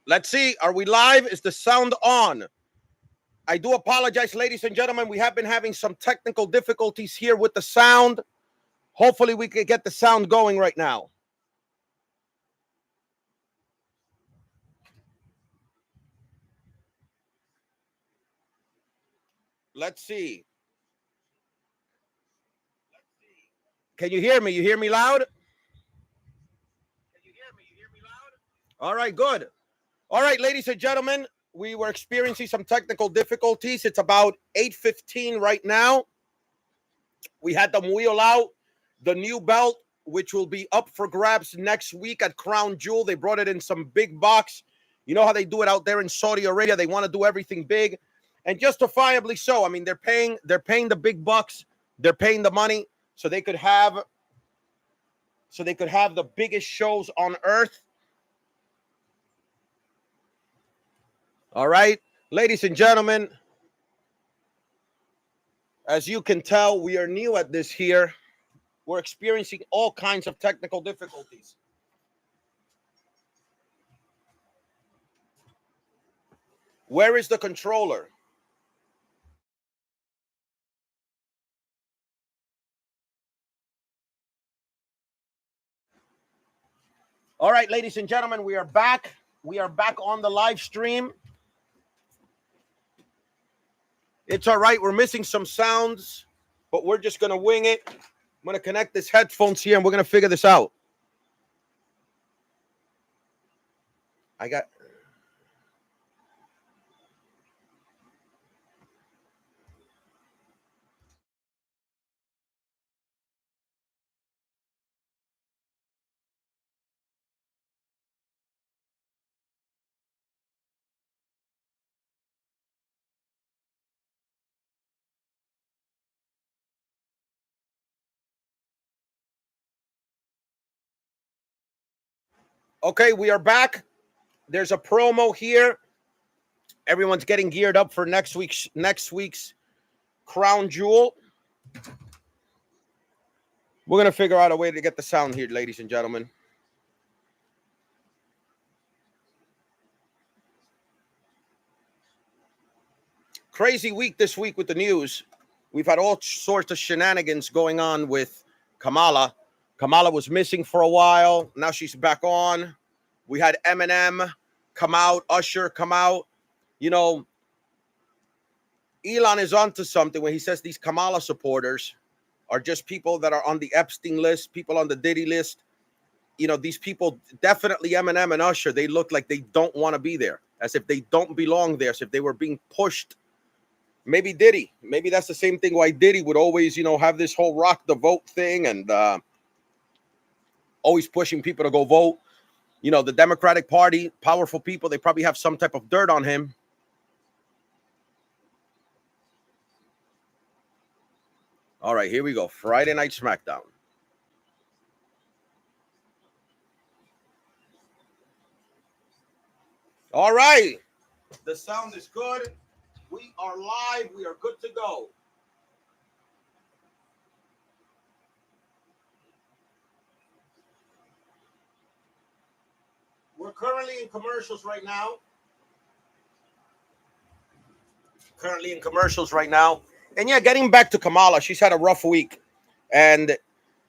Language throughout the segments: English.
Let's see. Are we live? Is the sound on? I do apologize, ladies and gentlemen. We have been having some technical difficulties here with the sound. Hopefully, we can get the sound going right now. Let's see. Can you hear me? You hear me loud? All right, good. All right, ladies and gentlemen, we were experiencing some technical difficulties. It's about 8:15 right now. We had them wheel out the new belt, which will be up for grabs next week at Crown Jewel. They brought it in some big box. You know how they do it out there in Saudi Arabia. They want to do everything big, and justifiably so. I mean, they're paying the big bucks. They're paying the money so they could have the biggest shows on earth. All right, ladies and gentlemen, as you can tell, we are new at this here. We're experiencing all kinds of technical difficulties. Where is the controller? All right, ladies and gentlemen, we are back. We are back on the live stream. It's all right. We're missing some sounds, but we're just going to wing it. I'm going to connect this headphones here, and we're going to figure this out. Okay, we are back. There's a promo here. Everyone's getting geared up for next week's Crown Jewel. We're going to figure out a way to get the sound here, ladies and gentlemen. Crazy week this week with the news. We've had all sorts of shenanigans going on with Kamala. Kamala was missing for a while. Now she's back on. We had Eminem come out, Usher come out. You know, Elon is onto something when he says these Kamala supporters are just people that are on the Epstein list, people on the Diddy list. You know, these people, definitely Eminem and Usher, they look like they don't want to be there, as if they don't belong there, as if they were being pushed. Maybe Diddy. Maybe that's the same thing why Diddy would always, have this whole rock the vote thing and always pushing people to go vote. You know, the Democratic Party, powerful people, they probably have some type of dirt on him. All right, here we go. Friday Night Smackdown. All right. The sound is good. We are live. We are good to go. We're currently in commercials right now. And yeah, getting back to Kamala, she's had a rough week. And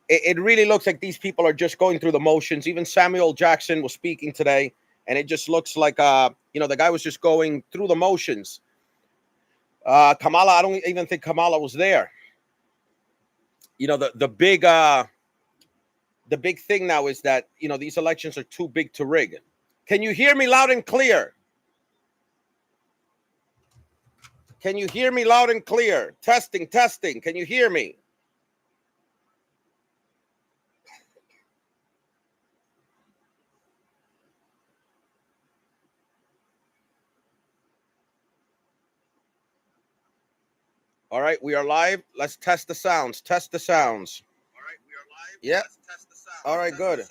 it really looks like these people are just going through the motions. Even Samuel Jackson was speaking today, and it just looks like, the guy was just going through the motions. Kamala, I don't even think Kamala was there. You know, the big thing now is that, these elections are too big to rig. Can you hear me loud and clear? Can you hear me loud and clear? Testing. Can you hear me? All right, we are live. Let's test the sounds. All right, we are live. Yeah. Let's test the sounds. All right, good.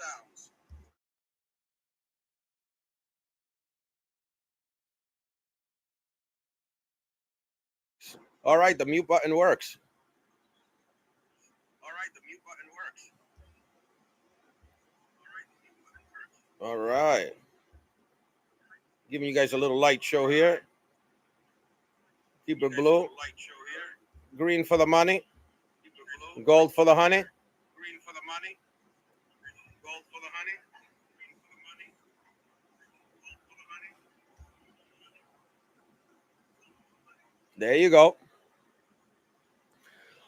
All right, the mute button works. All right. Giving you guys a little light show here. Keep it blue. Green for the money. Gold for the honey. Green for the money. Gold for the honey. There you go.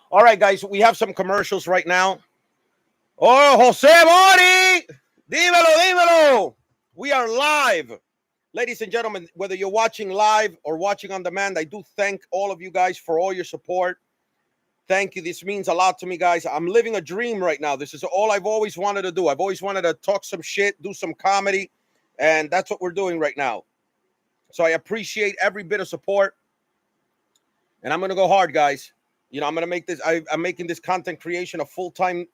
All right, guys, we have some commercials right now. Oh, Jose Mori! Dímelo, dímelo! We are live. Ladies and gentlemen, whether you're watching live or watching on demand, I do thank all of you guys for all your support. Thank you. This means a lot to me, guys. I'm living a dream right now. This is all I've always wanted to do. I've always wanted to talk some shit, do some comedy, and that's what we're doing right now. So I appreciate every bit of support, and I'm going to go hard, guys. You know, I'm going to make this, I'm making this content creation a full-time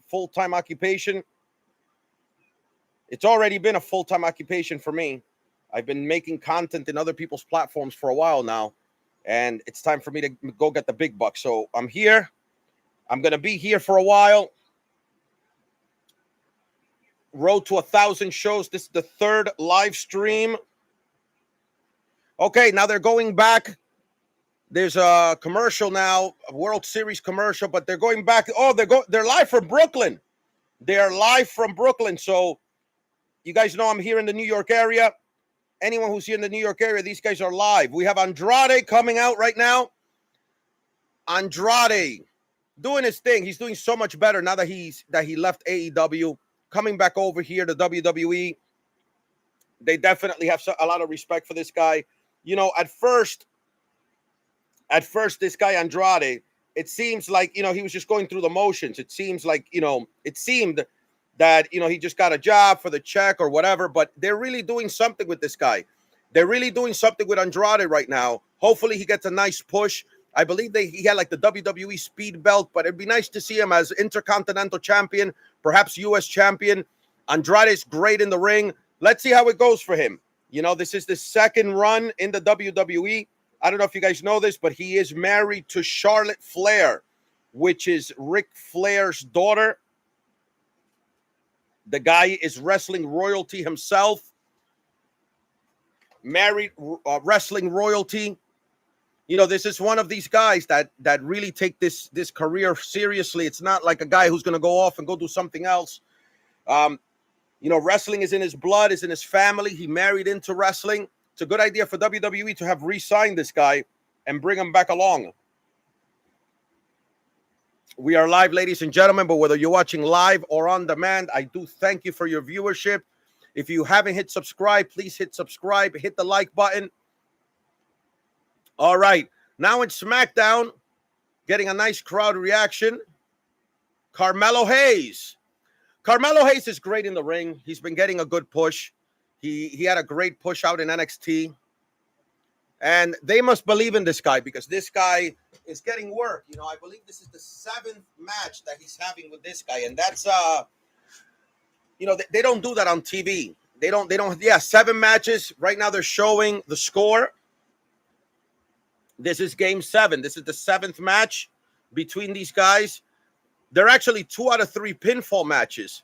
occupation. It's already been a full-time occupation for me. I've been making content in other people's platforms for a while now, and it's time for me to go get the big bucks. So I'm here. I'm going to be here for a while. Road to 1,000 shows. This is the third live stream. Okay, now they're going back. There's a commercial now, a World Series commercial, but they're going back. Oh, they're live from Brooklyn. They're live from Brooklyn. So you guys know I'm here in the New York area. Anyone who's here in the New York area, these guys are live. We have Andrade coming out right now. Andrade doing his thing. He's doing so much better now that he left AEW, coming back over here to WWE. They definitely have a lot of respect for this guy. You know, at first, this guy Andrade, it seems like, you know, he was just going through the motions. It seemed that, you know, he just got a job for the check or whatever, but they're really doing something with this guy. They're really doing something with Andrade right now. Hopefully he gets a nice push. I believe he had like the WWE speed belt, but it'd be nice to see him as Intercontinental Champion, perhaps U.S. Champion. Andrade's great in the ring. Let's see how it goes for him. You know, this is the second run in the WWE. I don't know if you guys know this, but he is married to Charlotte Flair, which is Ric Flair's daughter. The guy is wrestling royalty himself. Married wrestling royalty. You know, this is one of these guys that really take this career seriously. It's not like a guy who's going to go off and go do something else. You know, wrestling is in his blood, is in his family. He married into wrestling. It's a good idea for WWE to have re-signed this guy and bring him back along. We are live, ladies and gentlemen, but whether you're watching live or on demand, I do thank you for your viewership. If you haven't hit subscribe, please hit subscribe, hit the like button. All right, now in SmackDown, getting a nice crowd reaction. Carmelo Hayes. Carmelo Hayes is great in the ring. He's been getting a good push. He had a great push out in NXT. And they must believe in this guy because this guy is getting work. You know, I believe this is the 7th match that he's having with this guy. And that's, you know, they don't do that on TV. They don't, 7 matches. Right now they're showing the score. This is game 7. This is the 7th match between these guys. They're actually 2 out of 3 pinfall matches.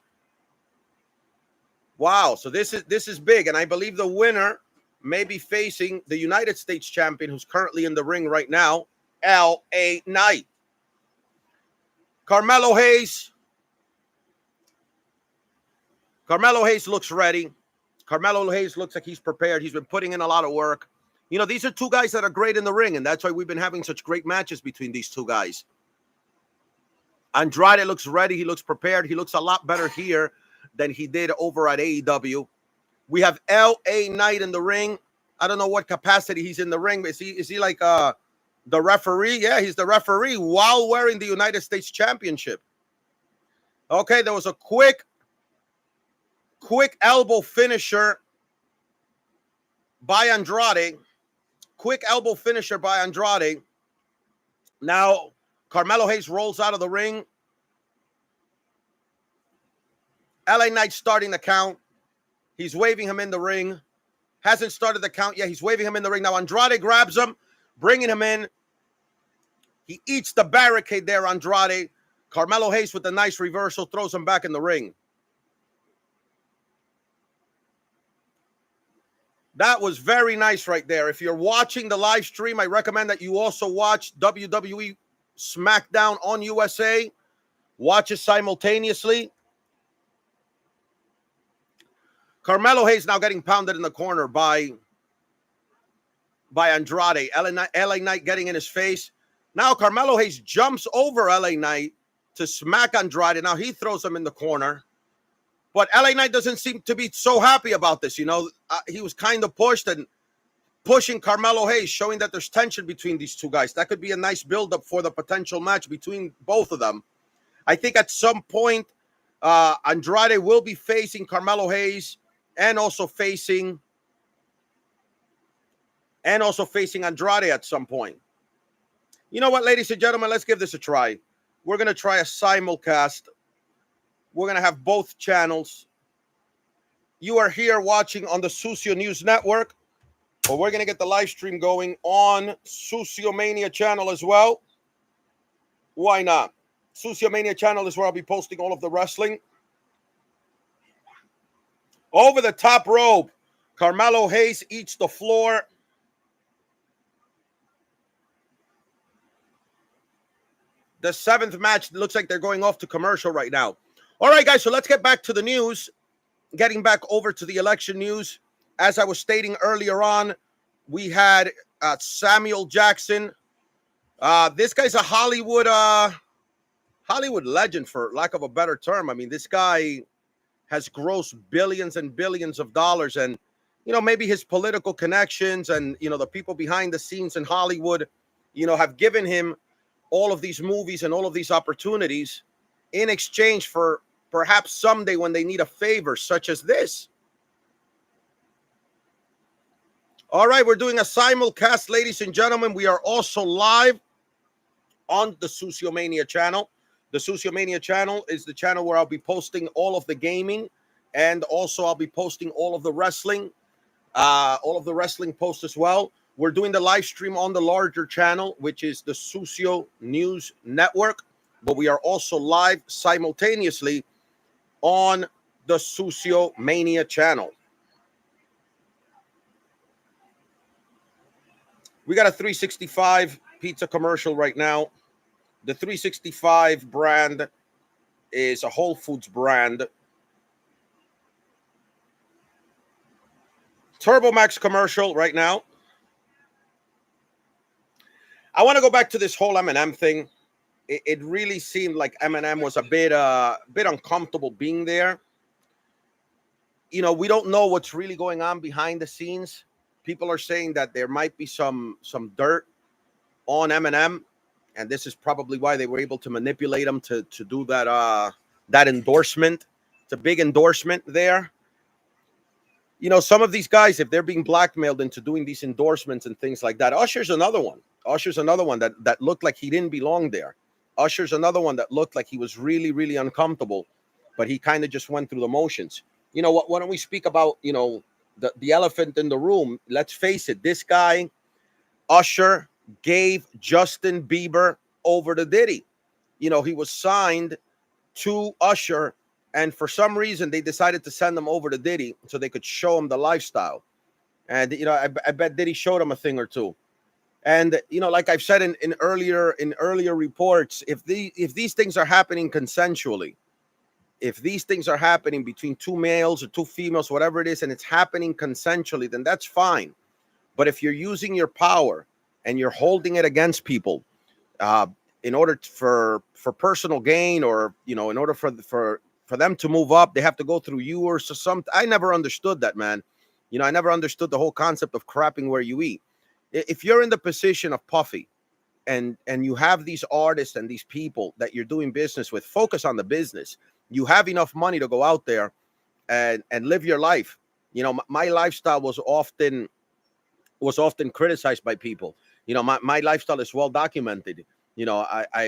Wow. So this is big. And I believe the winner may be facing the United States champion who's currently in the ring right now, L.A. Knight. Carmelo Hayes. Carmelo Hayes looks ready. Carmelo Hayes looks like he's prepared. He's been putting in a lot of work. You know, these are 2 guys that are great in the ring, and that's why we've been having such great matches between these 2 guys. Andrade looks ready. He looks prepared. He looks a lot better here than he did over at AEW. We have L.A. Knight in the ring. I don't know what capacity he's in the ring. Is he like the referee? Yeah, he's the referee while wearing the United States Championship. Okay, there was a quick elbow finisher by Andrade. Quick elbow finisher by Andrade. Now, Carmelo Hayes rolls out of the ring. LA Knight starting the count. He's waving him in the ring. Hasn't started the count yet. He's waving him in the ring. Now, Andrade grabs him, bringing him in. He eats the barricade there, Andrade. Carmelo Hayes with a nice reversal throws him back in the ring. That was very nice right there. If you're watching the live stream, I recommend that you also watch WWE Smackdown on USA. Watch it simultaneously. Carmelo Hayes now getting pounded in the corner by Andrade. LA Knight getting in his face. Now Carmelo Hayes jumps over LA Knight to smack Andrade. Now he throws him in the corner. But LA Knight doesn't seem to be so happy about this. You know, he was kind of pushed and pushing Carmelo Hayes, showing that there's tension between these two guys. That could be a nice buildup for the potential match between both of them. I think at some point, Andrade will be facing Carmelo Hayes and also facing Andrade at some point. You know what, ladies and gentlemen, let's give this a try. We're going to try a simulcast. We're going to have both channels. You are here watching on the Sucio News Network, but we're going to get the live stream going on Sucio Mania channel as well. Why not? Sucio Mania channel is where I'll be posting all of the wrestling. Over the top rope, Carmelo Hayes eats the floor. The seventh match looks like they're going off to commercial right now. All right, guys, so let's get back to the news. Getting back over to the election news. As I was stating earlier on, we had Samuel Jackson. This guy's a Hollywood legend, for lack of a better term. I mean, this guy has grossed billions and billions of dollars. And, you know, maybe his political connections and, you know, the people behind the scenes in Hollywood, you know, have given him all of these movies and all of these opportunities in exchange for perhaps someday when they need a favor such as this. All right, we're doing a simulcast, ladies and gentlemen. We are also live on the Sucio Mania channel. The Sucio Mania channel is the channel where I'll be posting all of the gaming, and also I'll be posting all of the wrestling posts as well. We're doing the live stream on the larger channel, which is the Sucio News Network, but we are also live simultaneously on the Sucio Mania channel. We got a 365 pizza commercial right now. The 365 brand is a Whole Foods brand. TurboMax commercial right now. I want to go back to this whole Eminem thing. It really seemed like Eminem was a bit uncomfortable being there. You know, we don't know what's really going on behind the scenes. People are saying that there might be some dirt on Eminem, and this is probably why they were able to manipulate him to do that endorsement. It's a big endorsement there. You know, some of these guys, if they're being blackmailed into doing these endorsements and things like that. Usher's another one. That looked like he didn't belong there. Usher's another one that looked like he was really, really uncomfortable, but he kind of just went through the motions. You know what? Why don't we speak about, you know, the elephant in the room? Let's face it. This guy, Usher, gave Justin Bieber over to Diddy. You know, he was signed to Usher, and for some reason they decided to send him over to Diddy so they could show him the lifestyle. And, you know, I bet Diddy showed him a thing or two. And, you know, like I've said in earlier reports, if these things are happening consensually, if these things are happening between two males or two females, whatever it is, and it's happening consensually, then that's fine. But if you're using your power and you're holding it against people in order for personal gain, or, you know, in order for them to move up, they have to go through you or something. I never understood that, man. You know, I never understood the whole concept of crapping where you eat. If you're in the position of Puffy and you have these artists and these people that you're doing business with, focus on the business. You have enough money to go out there and live your life. You know, my lifestyle was often criticized by people. You know, my lifestyle is well documented. You know,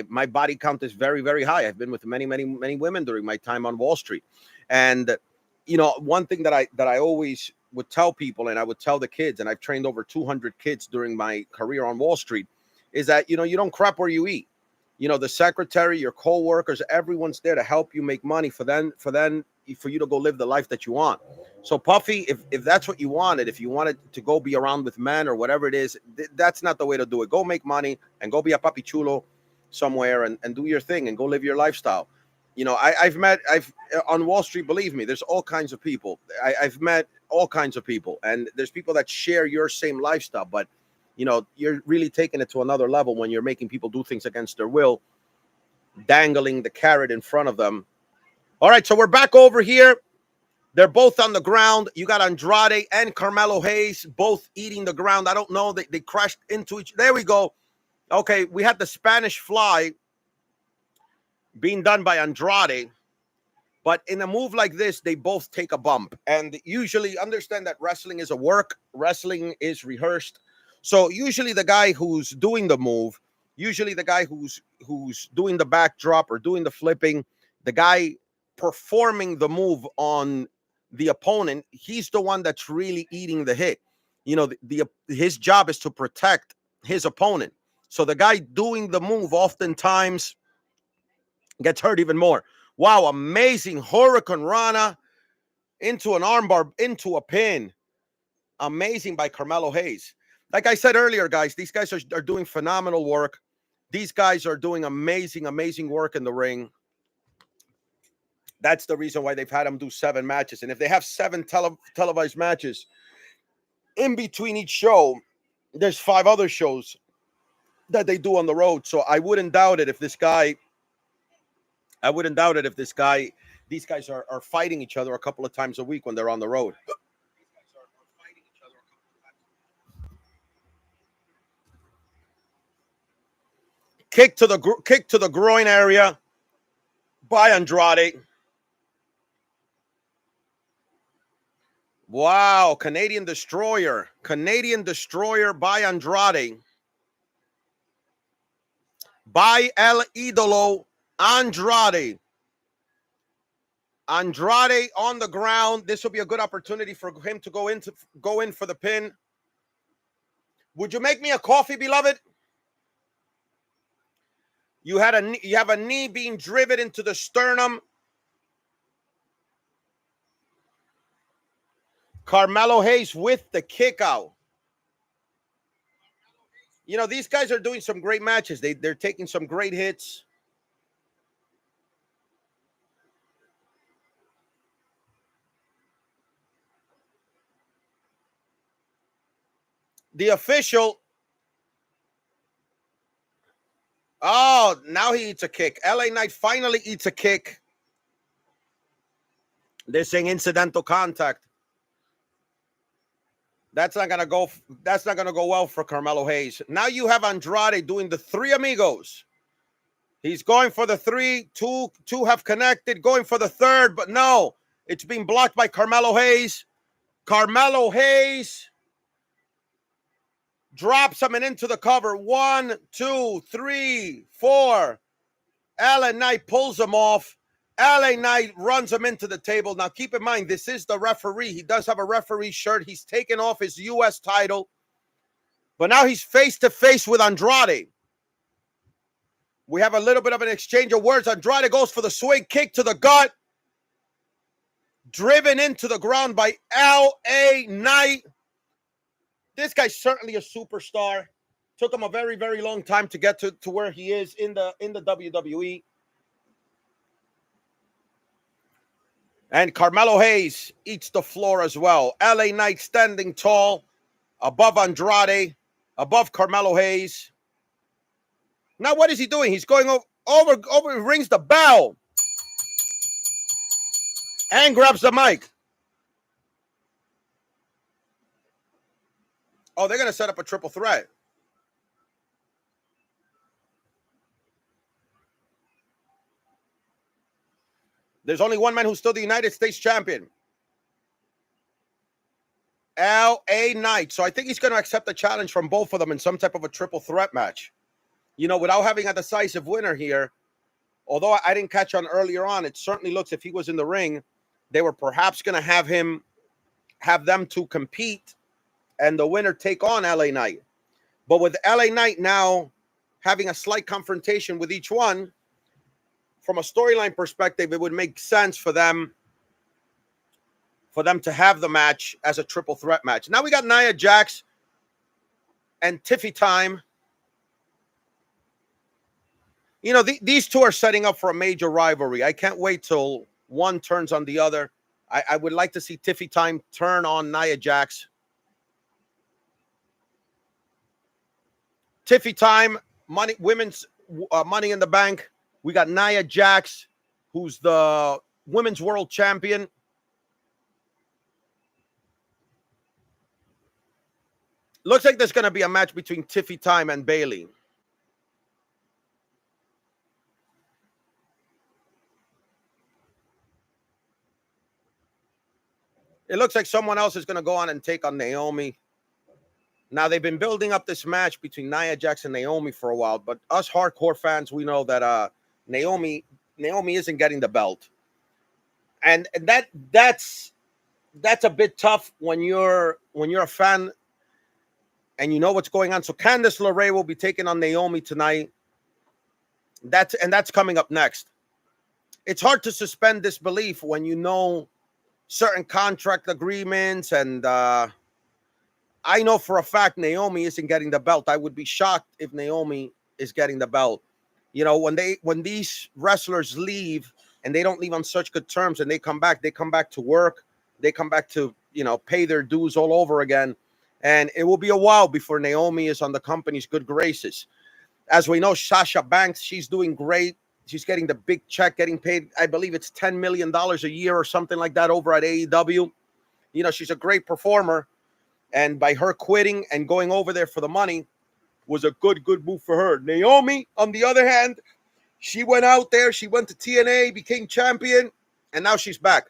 my body count is very, very high. I've been with many, many, many women during my time on Wall Street. And, you know, one thing that I always would tell people, and I would tell the kids, and I've trained over 200 kids during my career on Wall Street, is that, you know, you don't crap where you eat. You know, the secretary, your co-workers, everyone's there to help you make money for them for you to go live the life that you want. So Puffy, if that's what you wanted, if you wanted to go be around with men or whatever it is, that's not the way to do it. Go make money and go be a papi chulo somewhere and do your thing and go live your lifestyle. You know, I've on Wall Street, believe me, there's all kinds of people. I've met all kinds of people, and there's people that share your same lifestyle, but you know, you're really taking it to another level when you're making people do things against their will, dangling the carrot in front of them. All right, so we're back over here. They're both on the ground. You got Andrade and Carmelo Hayes both eating the ground. I don't know. They crashed into each. There we go. Okay, we had the Spanish fly being done by Andrade. But in a move like this, they both take a bump. And usually understand that wrestling is a work. Wrestling is rehearsed. So usually the guy who's doing the move, usually the guy who's doing the backdrop or doing the flipping, the guy performing the move on the opponent, he's the one that's really eating the hit. You know, his job is to protect his opponent. So the guy doing the move oftentimes gets hurt even more. Wow, amazing Hurricane Rana into an armbar, into a pin. Amazing by Carmelo Hayes. Like I said earlier, guys, these guys are doing phenomenal work. These guys are doing amazing, amazing work in the ring. That's the reason why they've had them do 7 matches. And if they have 7 televised matches in between each show, there's 5 other shows that they do on the road. So I wouldn't doubt it if these guys are fighting each other a couple of times a week when they're on the road. Kick to the groin area by Andrade. Wow, Canadian Destroyer by Andrade. By El Idolo Andrade. Andrade on the ground. This will be a good opportunity for him to go in for the pin. Would you make me a coffee, beloved? You have a knee being driven into the sternum. Carmelo Hayes with the kick out. You know, these guys are doing some great matches. They're taking some great hits. The official. Oh, now he eats a kick. LA Knight finally eats a kick. They're saying incidental contact. That's not gonna go well for Carmelo Hayes. Now you have Andrade doing the 3 amigos. He's going for the 3. Two have connected, going for the 3rd, but no, it's being blocked by Carmelo Hayes. Carmelo Hayes drops him and into the cover. 1, 2, 3, 4. LA Knight pulls him off. LA Knight runs him into the table. Now, keep in mind, this is the referee. He does have a referee shirt. He's taken off his U.S. title. But now he's face-to-face with Andrade. We have a little bit of an exchange of words. Andrade goes for the swing kick to the gut. Driven into the ground by LA Knight. This guy's certainly a superstar. Took him a very, very long time to get to where he is in the WWE. And Carmelo Hayes eats the floor as well. LA Knight standing tall above Andrade, above Carmelo Hayes. Now what is he doing? He's going over, rings the bell. And grabs the mic. Oh, they're going to set up a triple threat. There's only one man who's still the United States champion. LA Knight. So I think he's going to accept the challenge from both of them in some type of a triple threat match. You know, without having a decisive winner here, although I didn't catch on earlier on, it certainly looks, if he was in the ring, they were perhaps going to have them to compete and the winner take on LA Knight. But with LA Knight now having a slight confrontation with each one, from a storyline perspective, it would make sense for them for them to have the match as a triple threat match. Now we got Nia Jax and Tiffy Time. You know, these two are setting up for a major rivalry. I can't wait till one turns on the other. I would like to see Tiffy Time turn on Nia Jax. Tiffy Time, women's Money in the Bank. We got Nia Jax, who's the women's world champion. Looks like there's going to be a match between Tiffy Time and Bayley. It looks like someone else is going to go on and take on Naomi. Now, they've been building up this match between Nia Jax and Naomi for a while, but us hardcore fans, we know that Naomi isn't getting the belt. And that's a bit tough when you're a fan and you know what's going on. So Candice LeRae will be taking on Naomi tonight. That's coming up next. It's hard to suspend disbelief when you know certain contract agreements, and I know for a fact Naomi isn't getting the belt. I would be shocked if Naomi is getting the belt. You know, when these wrestlers leave and they don't leave on such good terms and they come back to work, they come back to, you know, pay their dues all over again. And it will be a while before Naomi is on the company's good graces. As we know, Sasha Banks, she's doing great. She's getting the big check, getting paid, I believe it's $10 million a year or something like that over at AEW. You know, she's a great performer. And by her quitting and going over there for the money was a good move for her. Naomi, on the other hand, she went out there, she went to TNA, became champion, and now she's back.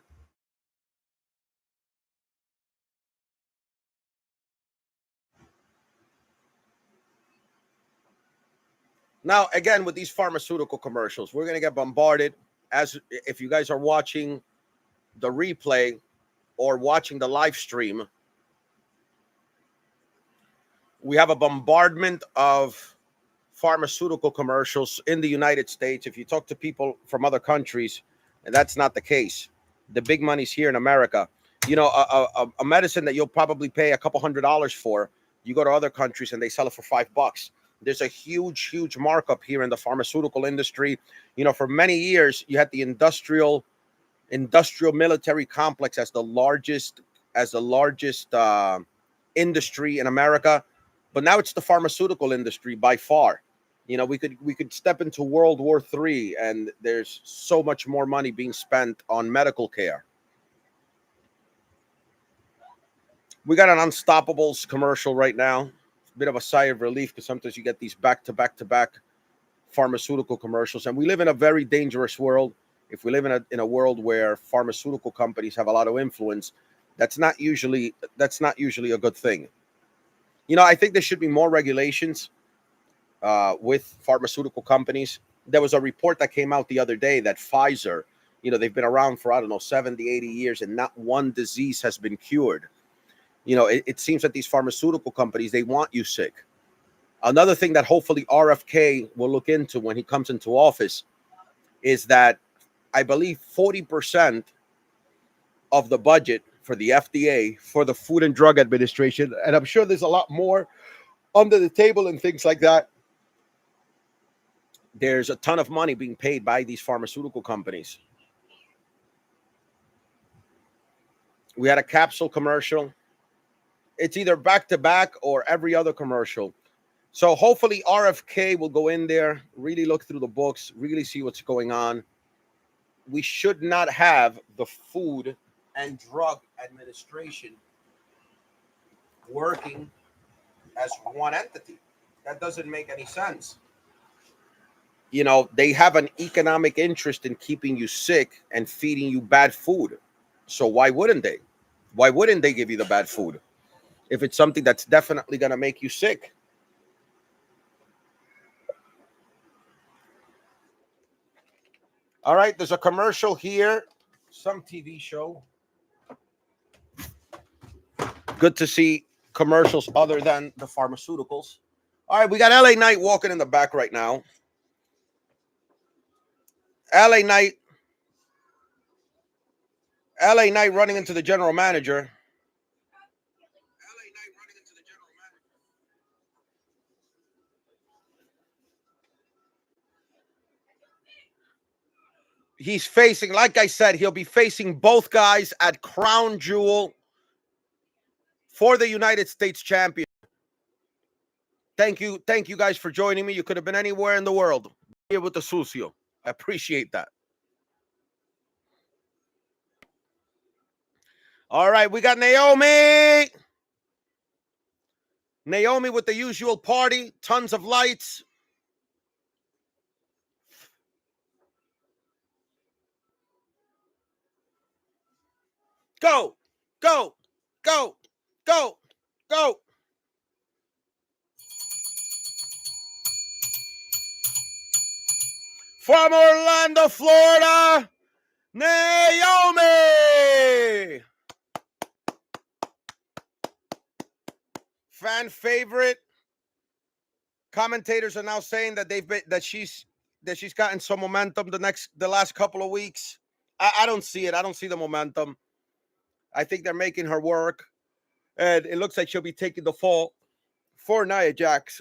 Now, again, with these pharmaceutical commercials, we're going to get bombarded. As if you guys are watching the replay or watching the live stream, we have a bombardment of pharmaceutical commercials in the United States. If you talk to people from other countries, and that's not the case. The big money's here in America. You know, a medicine that you'll probably pay a couple $100s for, you go to other countries and they sell it for $5. There's a huge markup here in the pharmaceutical industry. You know, for many years, you had the industrial military complex as the largest industry in America. But now it's the pharmaceutical industry by far. You know, we could step into World War III, and there's so much more money being spent on medical care. We got an Unstoppables commercial right now. Bit of a sigh of relief because sometimes you get these back-to-back pharmaceutical commercials, and we live in a very dangerous world. If we live in a world where pharmaceutical companies have a lot of influence, that's not usually a good thing. You know, I think there should be more regulations with pharmaceutical companies. There was a report that came out the other day that Pfizer, you know, they've been around for, I don't know, 70, 80 years, and not one disease has been cured. You know, it seems that these pharmaceutical companies, they want you sick. Another thing that hopefully RFK will look into when he comes into office is that I believe 40% of the budget for the FDA, for the Food and Drug Administration, and I'm sure there's a lot more under the table and things like that. There's a ton of money being paid by these pharmaceutical companies. We had a capsule commercial. It's either back-to-back or every other commercial. So hopefully RFK will go in there, really look through the books, really see what's going on. We should not have the Food and Drug Administration working as one entity. That doesn't make any sense. You know, they have an economic interest in keeping you sick and feeding you bad food. So why wouldn't they? Why wouldn't they give you the bad food if it's something that's definitely going to make you sick? All right, there's a commercial here, some TV show. Good to see commercials other than the pharmaceuticals. All right, we got LA Knight walking in the back right now. LA Knight LA Knight running into the general manager. He's facing, like I said, he'll be facing both guys at Crown Jewel for the United States champion. Thank you guys for joining me. You could have been anywhere in the world here with the Sucio. I appreciate that. All right, we got Naomi. Naomi with the usual party, tons of lights. Go, go, go, go, go. From Orlando, Florida, Naomi. Fan favorite. Commentators are now saying that she's gotten some momentum the last couple of weeks. I don't see it. I don't see the momentum. I think they're making her work, and it looks like she'll be taking the fall for Nia Jax.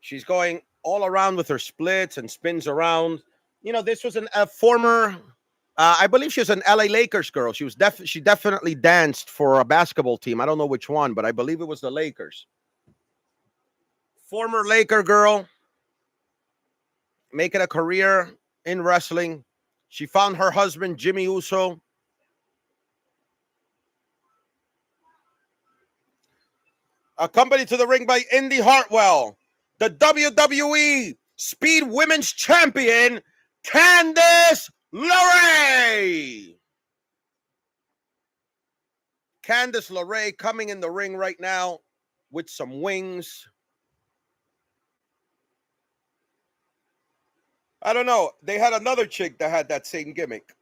She's going all around with her splits and spins around. You know, this was a former, I believe she was an LA Lakers girl. She definitely danced for a basketball team. I don't know which one, but I believe it was the Lakers. Former Laker girl, making a career in wrestling. She found her husband, Jimmy Uso. Accompanied to the ring by Indy Hartwell, the WWE Speed Women's Champion, Candice LeRae. Candice LeRae coming in the ring right now with some wings. I don't know. They had another chick that had that same gimmick.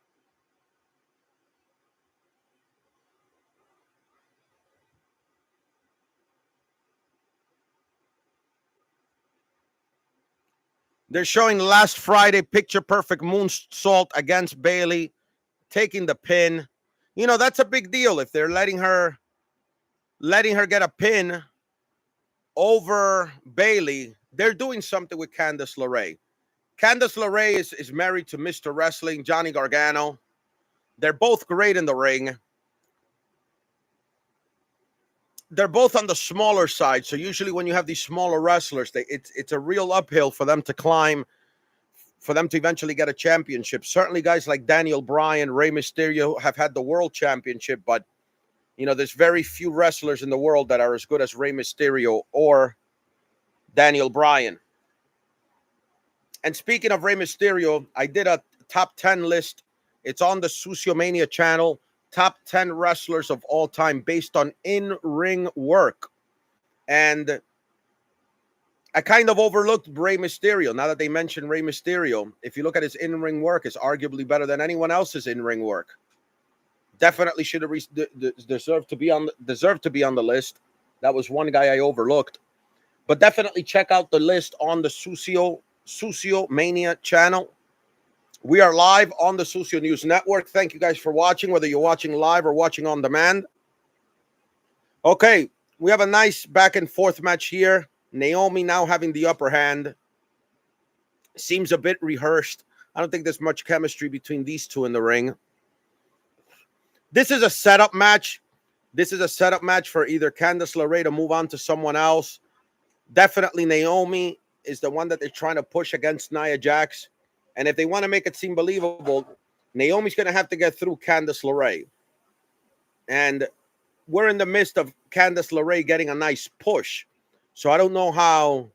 They're showing last Friday picture perfect moonsault against Bayley, taking the pin. You know, that's a big deal if they're letting her get a pin over Bayley. They're doing something with Candice LeRae. Candice LeRae is married to Mr. Wrestling, Johnny Gargano. They're both great in the ring. They're both on the smaller side. So usually when you have these smaller wrestlers, it's a real uphill for them to climb, for them to eventually get a championship. Certainly guys like Daniel Bryan, Rey Mysterio have had the world championship, but you know, there's very few wrestlers in the world that are as good as Rey Mysterio or Daniel Bryan. And speaking of Rey Mysterio, I did a top 10 list. It's on the Sucio Mania channel. Top 10 wrestlers of all time based on in-ring work. And I kind of overlooked Rey Mysterio. Now that they mentioned Rey Mysterio, if you look at his in-ring work, it's arguably better than anyone else's in-ring work. Definitely should have deserved to be on the list. That was one guy I overlooked. But definitely check out the list on the Sucio Mania channel. We are live on the Sucio News Network. Thank you guys for watching, whether you're watching live or watching on demand. Okay, we have a nice back and forth match here. Naomi now having the upper hand. Seems a bit rehearsed. I don't think there's much chemistry between these two in the ring. This is a setup match. This is a setup match for either Candice LeRae to move on to someone else. Definitely Naomi is the one that they're trying to push against Nia Jax. And if they want to make it seem believable, Naomi's going to have to get through Candice LeRae. And we're in the midst of Candice LeRae getting a nice push. So I don't know how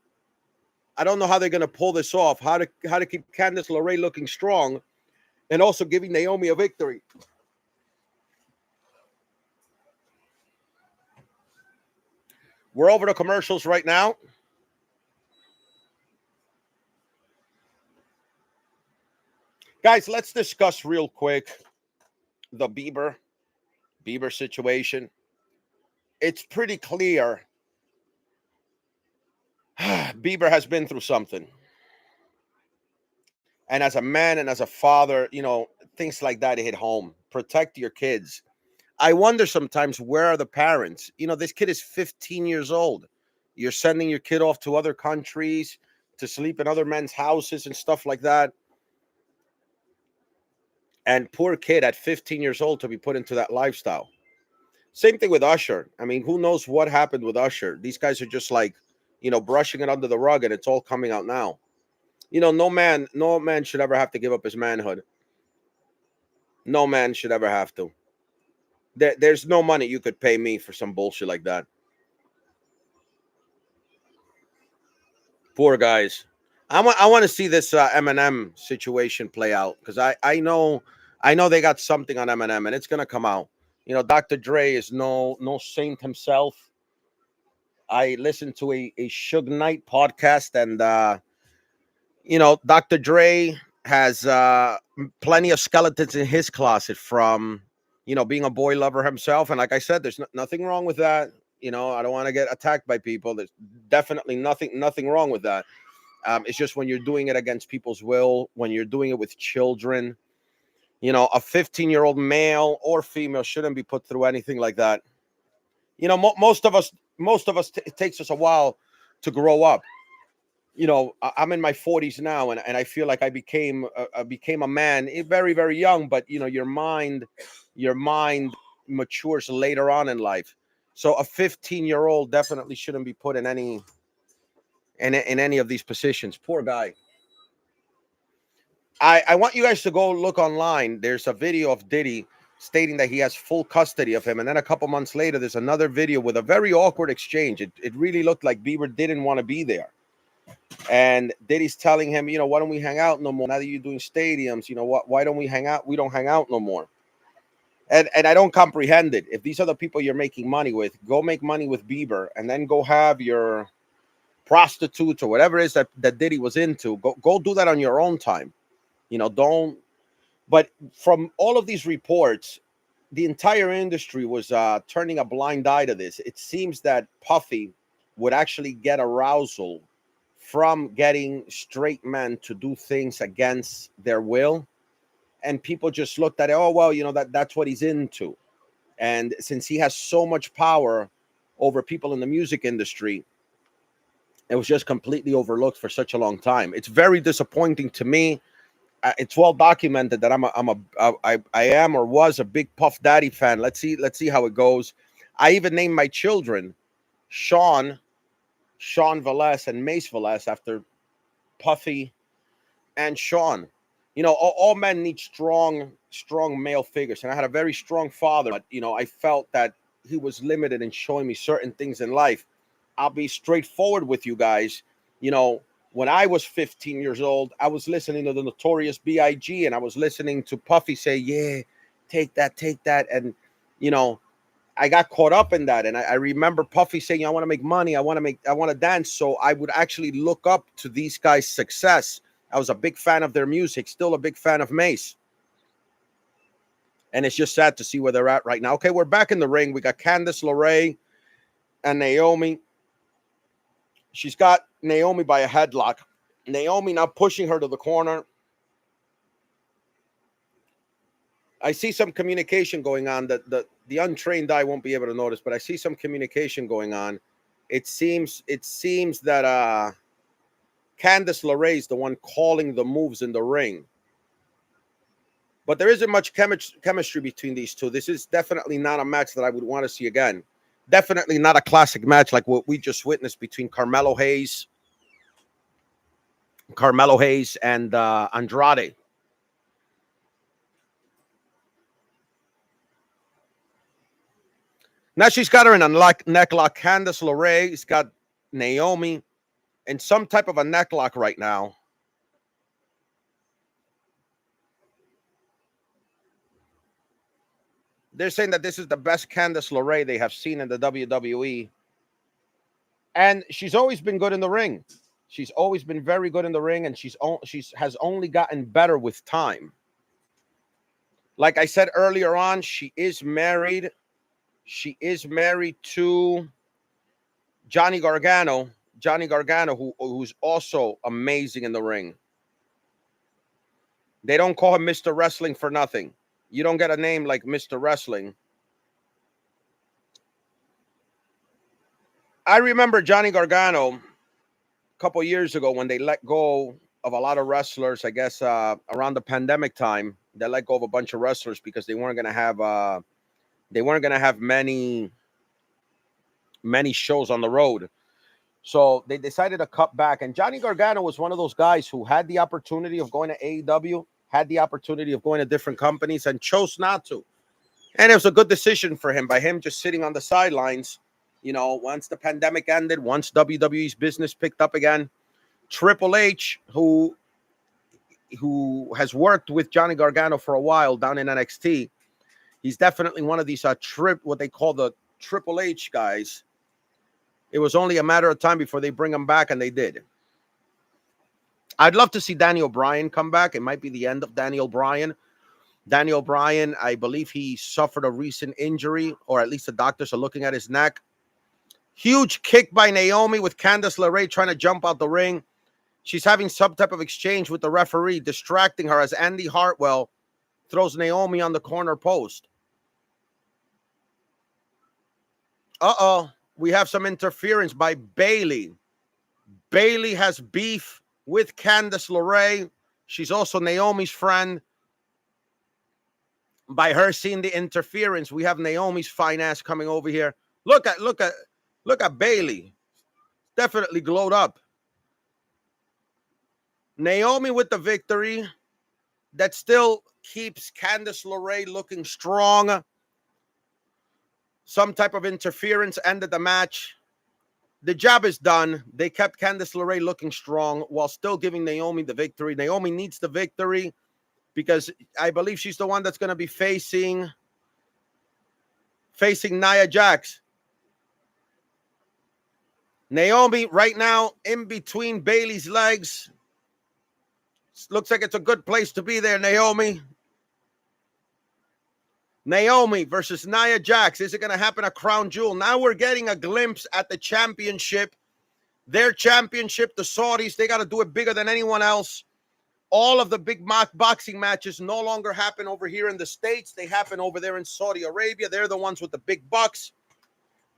they're going to pull this off, how to keep Candice LeRae looking strong and also giving Naomi a victory. We're over to commercials right now. Guys, let's discuss real quick the Bieber situation. It's pretty clear Bieber has been through something. And as a man and as a father, things like that hit home. Protect your kids. I wonder sometimes, where are the parents? This kid is 15 years old. You're sending your kid off to other countries to sleep in other men's houses and stuff like that. And poor kid at 15 years old to be put into that lifestyle. Same thing with Usher. I mean, who knows what happened with Usher? These guys are just like, brushing it under the rug, and it's all coming out now. No man should ever have to give up his manhood. No man should ever have to. There's no money you could pay me for some bullshit like that. Poor guys. I want to see this Eminem situation play out, because I know they got something on Eminem, and it's gonna come out. Dr. Dre is no saint himself. I listened to a Suge Knight podcast, and Dr. Dre has plenty of skeletons in his closet from being a boy lover himself. And like I said, there's nothing wrong with that. I don't want to get attacked by people. There's definitely nothing wrong with that. It's just when you're doing it against people's will, when you're doing it with children, a 15-year-old male or female shouldn't be put through anything like that. Most of us, it takes us a while to grow up. I'm in my 40s now, and I feel like I became a man very, very young. But your mind matures later on in life. So a 15-year-old definitely shouldn't be put in any of these positions. Poor guy. I want you guys to go look online. There's a video of Diddy stating that he has full custody of him, and then a couple months later, there's another video with a very awkward exchange. It really looked like Bieber didn't want to be there. And Diddy's telling him, why don't we hang out no more? Now that you're doing stadiums, why don't we hang out? We don't hang out no more. And I don't comprehend it. If these are the people you're making money with, go make money with Bieber, and then go have your prostitutes or whatever it is that Diddy was into. Go do that on your own time. Don't. But from all of these reports, the entire industry was turning a blind eye to this. It seems that Puffy would actually get arousal from getting straight men to do things against their will, and people just looked at it. Oh well, that's what he's into, and since he has so much power over people in the music industry, it was just completely overlooked for such a long time. It's very disappointing to me. It's well documented that I am or was a big Puff Daddy fan. Let's see how it goes. I even named my children Sean Velez and Mace Velez after Puffy and Sean. All men need strong male figures, and I had a very strong father. But I felt that he was limited in showing me certain things in life. I'll be straightforward with you guys. When I was 15 years old, I was listening to the Notorious B.I.G. and I was listening to Puffy say, "Yeah, take that," and I got caught up in that. And I remember Puffy saying, "I want to make money. I want to dance." So I would actually look up to these guys' success. I was a big fan of their music, still a big fan of Mace. And it's just sad to see where they're at right now. Okay, we're back in the ring. We got Candice LeRae and Naomi. She's got Naomi by a headlock. Naomi now pushing her to the corner. I see some communication going on that the untrained eye won't be able to notice, but I see some communication going on. It seems that Candice LeRae is the one calling the moves in the ring. But there isn't much chemistry between these two. This is definitely not a match that I would want to see again. Definitely not a classic match like what we just witnessed between Carmelo Hayes and Andrade. Now she's got her in a necklock. Candice LeRae's got Naomi in some type of a necklock right now. They're saying that this is the best Candice LeRae they have seen in the WWE. And she's always been good in the ring. She's always been very good in the ring, and she has only gotten better with time. Like I said earlier on, she is married. She is married to Johnny Gargano, Johnny Gargano, who's also amazing in the ring. They don't call him Mr. Wrestling for nothing. You don't get a name like Mr. Wrestling. I remember Johnny Gargano a couple years ago when they let go of a lot of wrestlers. I guess around the pandemic time, they let go of a bunch of wrestlers because they weren't going to have many shows on the road. So they decided to cut back. And Johnny Gargano was one of those guys who had the opportunity of going to AEW, had the opportunity of going to different companies, and chose not to. And it was a good decision for him by him just sitting on the sidelines. You know, once the pandemic ended, once WWE's business picked up again, Triple H, who has worked with Johnny Gargano for a while down in NXT, he's definitely one of these what they call the Triple H guys. It was only a matter of time before they bring him back, and they did. I'd love to see Daniel Bryan come back. It might be the end of Daniel Bryan. Daniel Bryan, I believe he suffered a recent injury, or at least the doctors are looking at his neck. Huge kick by Naomi with Candice LeRae trying to jump out the ring. She's having some type of exchange with the referee, distracting her as Andy Hartwell throws Naomi on the corner post. Uh-oh. We have some interference by Bayley. Bayley has beef with Candice LeRae. She's also Naomi's friend. By her seeing the interference, we have Naomi's fine ass coming over here. Look at Bayley. Definitely glowed up. Naomi with the victory. That still keeps Candice LeRae looking strong. Some type of interference ended the match. The job is done. They kept Candice LeRae looking strong while still giving Naomi the victory. Naomi needs the victory because I believe she's the one that's going to be facing Nia Jax. Naomi right now in between Bayley's legs. Looks like it's a good place to be there, Naomi. Naomi versus Nia Jax. Is it going to happen at Crown Jewel? Now we're getting a glimpse at the championship. Their championship, the Saudis, they got to do it bigger than anyone else. All of the big boxing matches no longer happen over here in the States. They happen over there in Saudi Arabia. They're the ones with the big bucks.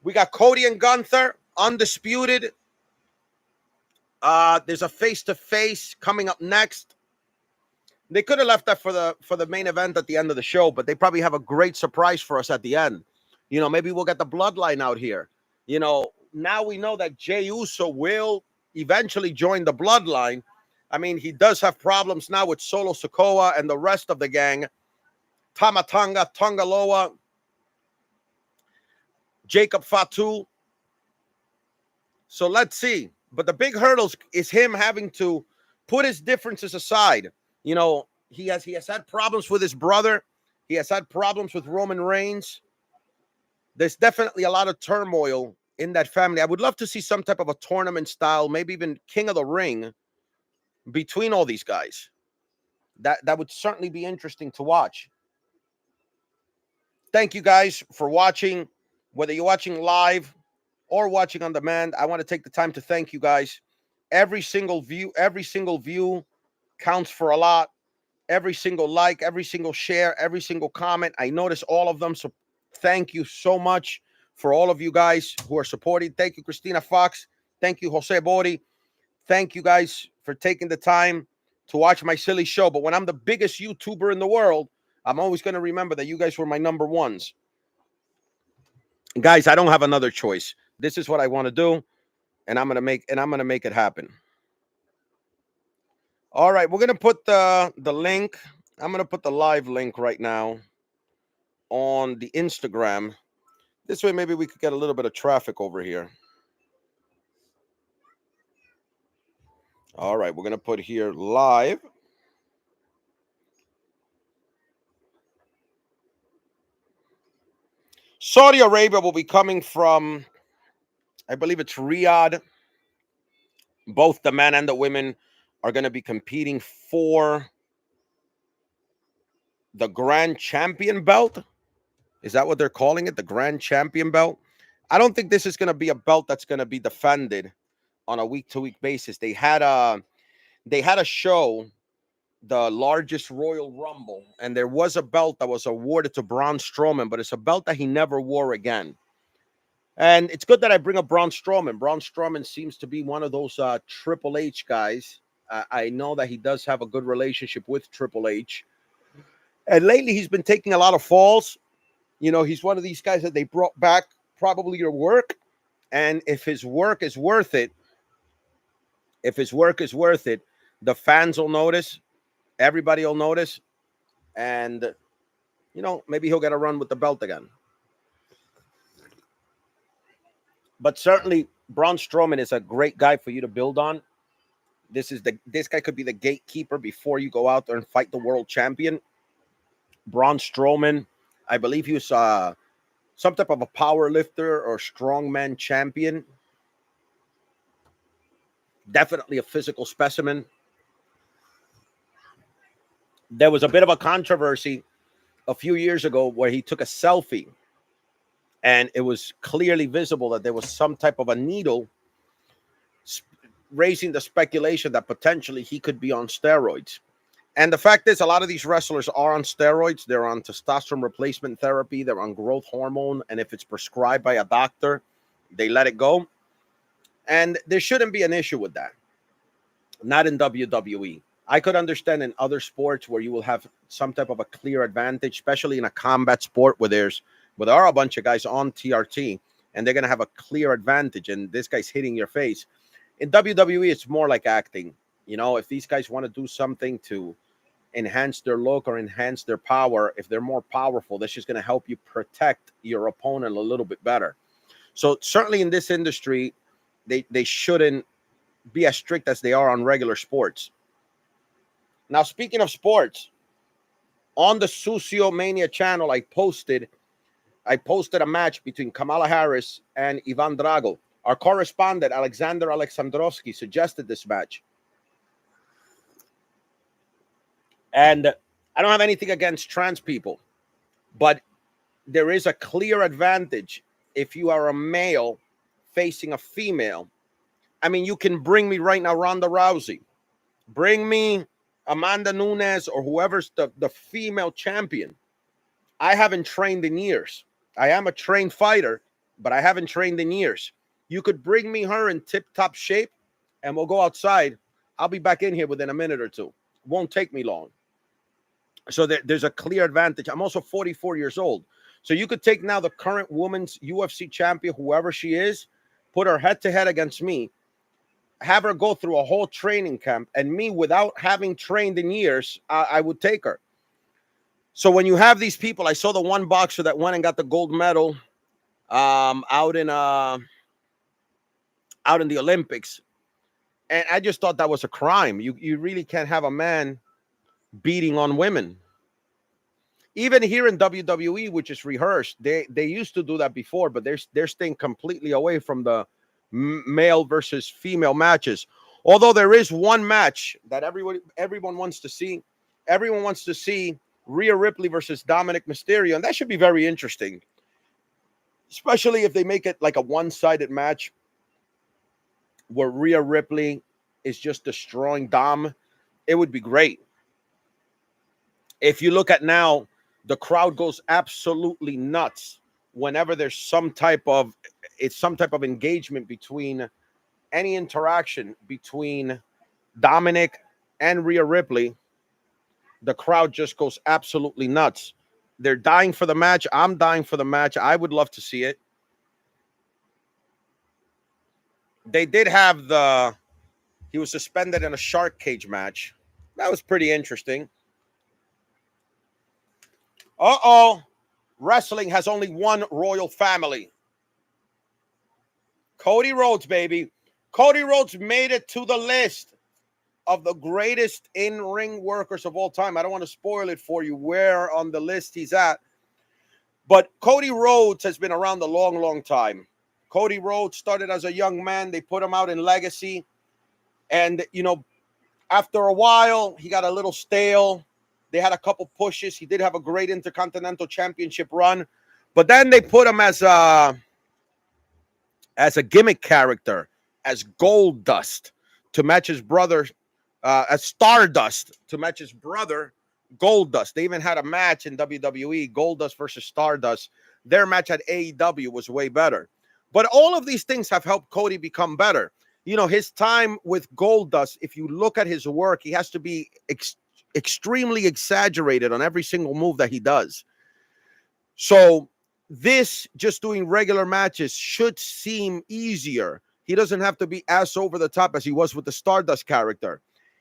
We got Cody and Gunther, undisputed. There's a face-to-face coming up next. They could have left that for the main event at the end of the show, but they probably have a great surprise for us at the end. You know, maybe we'll get the bloodline out here. You know, now we know that Jey Uso will eventually join the bloodline. I mean, he does have problems now with Solo Sikoa and the rest of the gang. Tama Tonga, Tongaloa, Jacob Fatu. So let's see. But the big hurdles is him having to put his differences aside. You know, he has had problems with his brother. He has had problems with Roman Reigns. There's definitely a lot of turmoil in that family. I would love to see some type of a tournament style, maybe even King of the Ring between all these guys. That would certainly be interesting to watch. Thank you guys for watching. Whether you're watching live or watching on demand, I want to take the time to thank you guys. Every single view counts for a lot. Every single like, every single share, every single comment. I notice all of them. So thank you so much for all of you guys who are supporting. Thank you, Christina Fox. Thank you, Jose Bori. Thank you guys for taking the time to watch my silly show. But when I'm the biggest YouTuber in the world, I'm always going to remember that you guys were my number ones. Guys, I don't have another choice. This is what I want to do, and I'm going to make it happen. All right, we're going to put the link. I'm going to put the live link right now on the Instagram. This way, maybe we could get a little bit of traffic over here. All right, we're going to put here live. Saudi Arabia will be coming from, I believe it's Riyadh. Both the men and the women are going to be competing for the Grand Champion belt. Is that what they're calling it? The Grand Champion belt? I don't think this is going to be a belt that's going to be defended on a week-to-week basis. They had a show, the largest Royal Rumble, and there was a belt that was awarded to Braun Strowman, but it's a belt that he never wore again. And it's good that I bring up Braun Strowman. Braun Strowman seems to be one of those Triple H guys. I know that he does have a good relationship with Triple H. And lately he's been taking a lot of falls. You know, he's one of these guys that they brought back probably to work. And if his work is worth it, the fans will notice. Everybody will notice. And, you know, maybe he'll get a run with the belt again. But certainly, Braun Strowman is a great guy for you to build on. This guy could be the gatekeeper before you go out there and fight the world champion. Braun Strowman, I believe he was some type of a power lifter or strongman champion. Definitely a physical specimen. There was a bit of a controversy a few years ago where he took a selfie, and it was clearly visible that there was some type of a needle, raising the speculation that potentially he could be on steroids. And the fact is, a lot of these wrestlers are on steroids. They're on testosterone replacement therapy. They're on growth hormone. And if it's prescribed by a doctor, they let it go. And there shouldn't be an issue with that. Not in WWE. I could understand in other sports where you will have some type of a clear advantage, especially in a combat sport where there are a bunch of guys on TRT and they're going to have a clear advantage. And this guy's hitting your face. In WWE, it's more like acting. You know, if these guys want to do something to enhance their look or enhance their power, if they're more powerful, that's just going to help you protect your opponent a little bit better. So certainly in this industry, they shouldn't be as strict as they are on regular sports. Now, speaking of sports, on the Sucio Mania channel, I posted a match between Kamala Harris and Ivan Drago. Our correspondent, Alexander Alexandrovsky, suggested this match. And I don't have anything against trans people, but there is a clear advantage if you are a male facing a female. I mean, you can bring me right now Ronda Rousey. Bring me Amanda Nunes or whoever's the female champion. I haven't trained in years. I am a trained fighter, but I haven't trained in years. You could bring me her in tip-top shape, and we'll go outside. I'll be back in here within a minute or two. It won't take me long. So there's a clear advantage. I'm also 44 years old. So you could take now the current women's UFC champion, whoever she is, put her head-to-head against me, have her go through a whole training camp, and me, without having trained in years, I would take her. So when you have these people, I saw the one boxer that went and got the gold medal out in the Olympics, and I just thought that was a crime. You really can't have a man beating on women. Even here in WWE, which is rehearsed, they used to do that before, but they're staying completely away from the male versus female matches. Although there is one match that everyone wants to see. Everyone wants to see Rhea Ripley versus Dominic Mysterio, and that should be very interesting, especially if they make it like a one-sided match where Rhea Ripley is just destroying Dom. It would be great. If you look at now, the crowd goes absolutely nuts whenever there's some type of engagement between any interaction between Dominic and Rhea Ripley. The crowd just goes absolutely nuts. They're dying for the match. I'm dying for the match. I would love to see it. They did have he was suspended in a shark cage match. That was pretty interesting. Wrestling has only one royal family. Cody Rhodes, baby. Cody Rhodes made it to the list of the greatest in-ring workers of all time. I don't want to spoil it for you where on the list he's at. But Cody Rhodes has been around a long, long time. Cody Rhodes started as a young man. They put him out in Legacy. And, you know, after a while, he got a little stale. They had a couple pushes. He did have a great Intercontinental Championship run. But then they put him as a gimmick character. as Gold Dust to match his brother, as Stardust to match his brother, Gold Dust. They even had a match in WWE, Gold Dust versus Stardust. Their match at AEW was way better. But all of these things have helped Cody become better. You know, his time with Gold Dust, if you look at his work, he has to be extremely exaggerated on every single move that he does. So this, just doing regular matches, should seem easier. He doesn't have to be as over the top as he was with the Stardust character.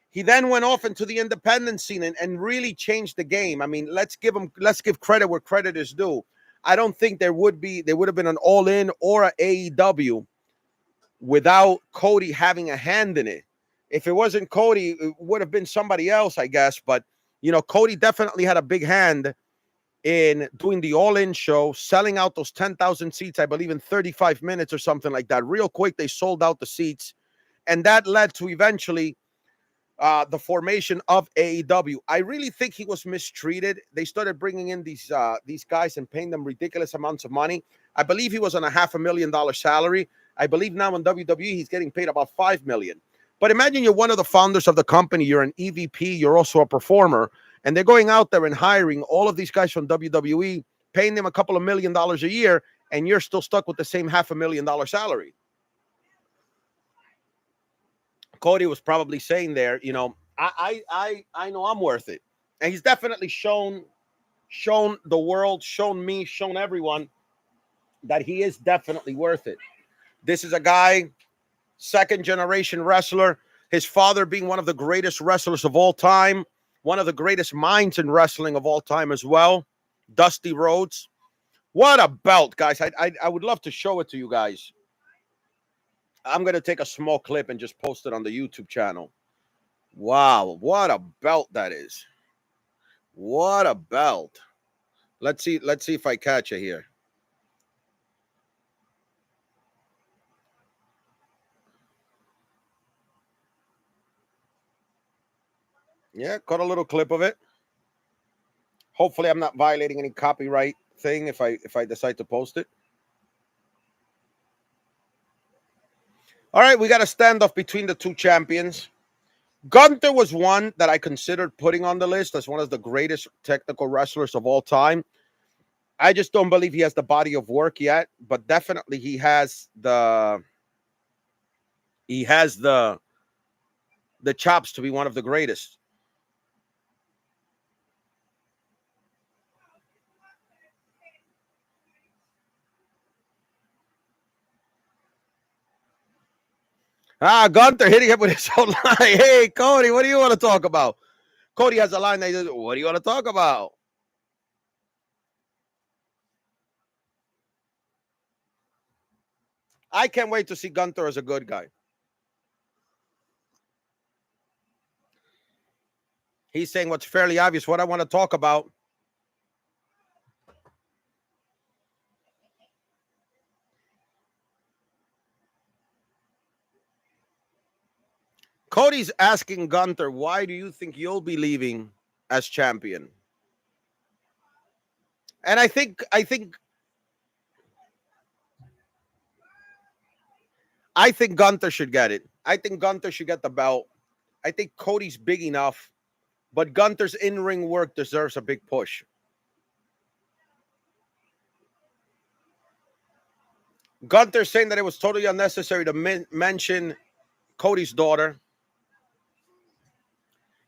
He then went off into the independent scene and really changed the game. I mean, let's give credit where credit is due. I don't think there would have been an All In or a AEW without Cody having a hand in it. If it wasn't Cody, it would have been somebody else, I guess. But, you know, Cody definitely had a big hand in doing the All-In show, selling out those 10,000 seats, I believe, in 35 minutes or something like that. Real quick, they sold out the seats. And that led to eventually the formation of AEW. I really think he was mistreated. They started bringing in these guys and paying them ridiculous amounts of money. I believe he was on a $500,000 salary. I believe now in WWE, he's getting paid about $5 million. But imagine you're one of the founders of the company. You're an EVP. You're also a performer. And they're going out there and hiring all of these guys from WWE, paying them a couple of $1 million a year, and you're still stuck with the same $500,000 salary. Cody was probably saying there, you know, I know I'm worth it. And he's definitely shown the world, shown me, shown everyone that he is definitely worth it. This is a guy, second generation wrestler, his father being one of the greatest wrestlers of all time, one of the greatest minds in wrestling of all time as well, Dusty Rhodes. What a belt, guys. I would love to show it to you guys. I'm going to take a small clip and just post it on the YouTube channel. Wow, what a belt that is. What a belt. Let's see if I catch it here. Yeah, caught a little clip of it. Hopefully I'm not violating any copyright thing if I decide to post it. All right, we got a standoff between the two champions. Gunther was one that I considered putting on the list as one of the greatest technical wrestlers of all time. I just don't believe he has the body of work yet, but definitely he has the chops to be one of the greatest. Gunther hitting him with his own line. Hey, Cody, what do you want to talk about? Cody has a line that says, what do you want to talk about? I can't wait to see Gunther as a good guy. He's saying what's fairly obvious. What I want to talk about. Cody's asking Gunther, why do you think you'll be leaving as champion? And I think Gunther should get it. I think Gunther should get the belt. I think Cody's big enough, but Gunther's in-ring work deserves a big push. Gunther saying that it was totally unnecessary to mention Cody's daughter.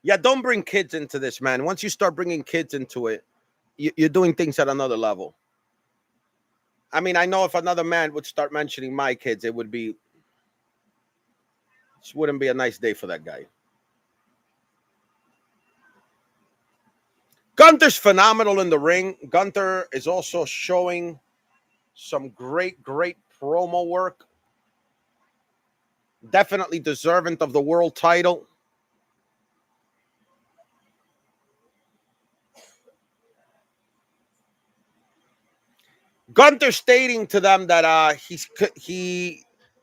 Yeah, don't bring kids into this, man. Once you start bringing kids into it, you're doing things at another level. I mean, I know if another man would start mentioning my kids, it wouldn't be a nice day for that guy. Gunther's phenomenal in the ring. Gunther is also showing some great promo work. Definitely deserving of the world title. Gunther stating to them that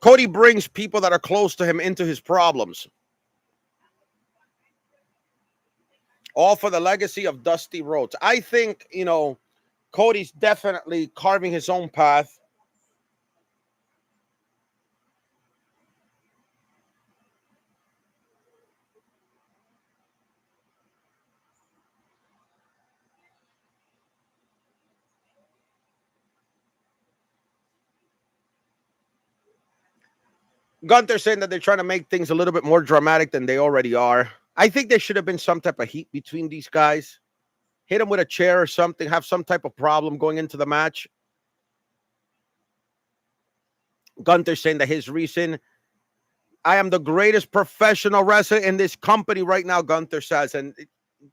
Cody brings people that are close to him into his problems. All for the legacy of Dusty Rhodes. I think, you know, Cody's definitely carving his own path. Gunther saying that they're trying to make things a little bit more dramatic than they already are. I think there should have been some type of heat between these guys. Hit him with a chair or something, have some type of problem going into the match. Gunther saying that his reason, I am the greatest professional wrestler in this company right now, Gunther says, and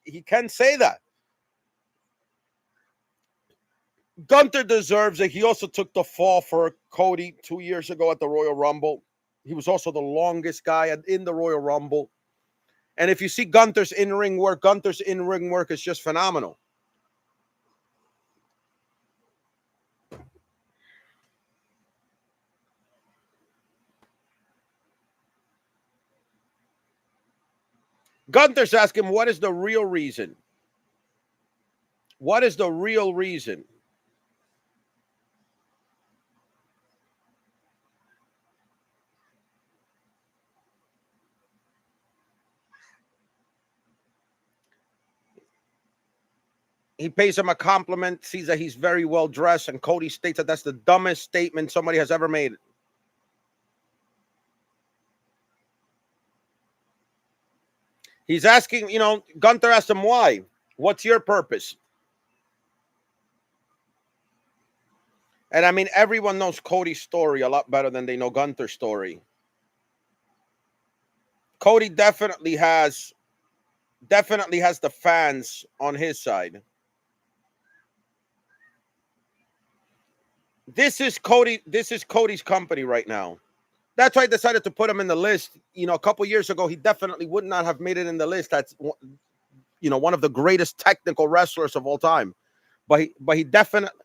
he can say that. Gunther deserves it. He also took the fall for Cody 2 years ago at the Royal Rumble. He was also the longest guy in the Royal Rumble. And if you see Gunther's in-ring work is just phenomenal. Gunther's asking, what is the real reason? What is the real reason? He pays him a compliment, sees that he's very well dressed, and Cody states that that's the dumbest statement somebody has ever made. He's asking, Gunther asked him why. What's your purpose? And I mean, everyone knows Cody's story a lot better than they know Gunther's story. Cody definitely has the fans on his side. This is Cody's company right now. That's why I decided to put him in the list. A couple years ago, he definitely would not have made it in the list. That's one of the greatest technical wrestlers of all time. But he definitely.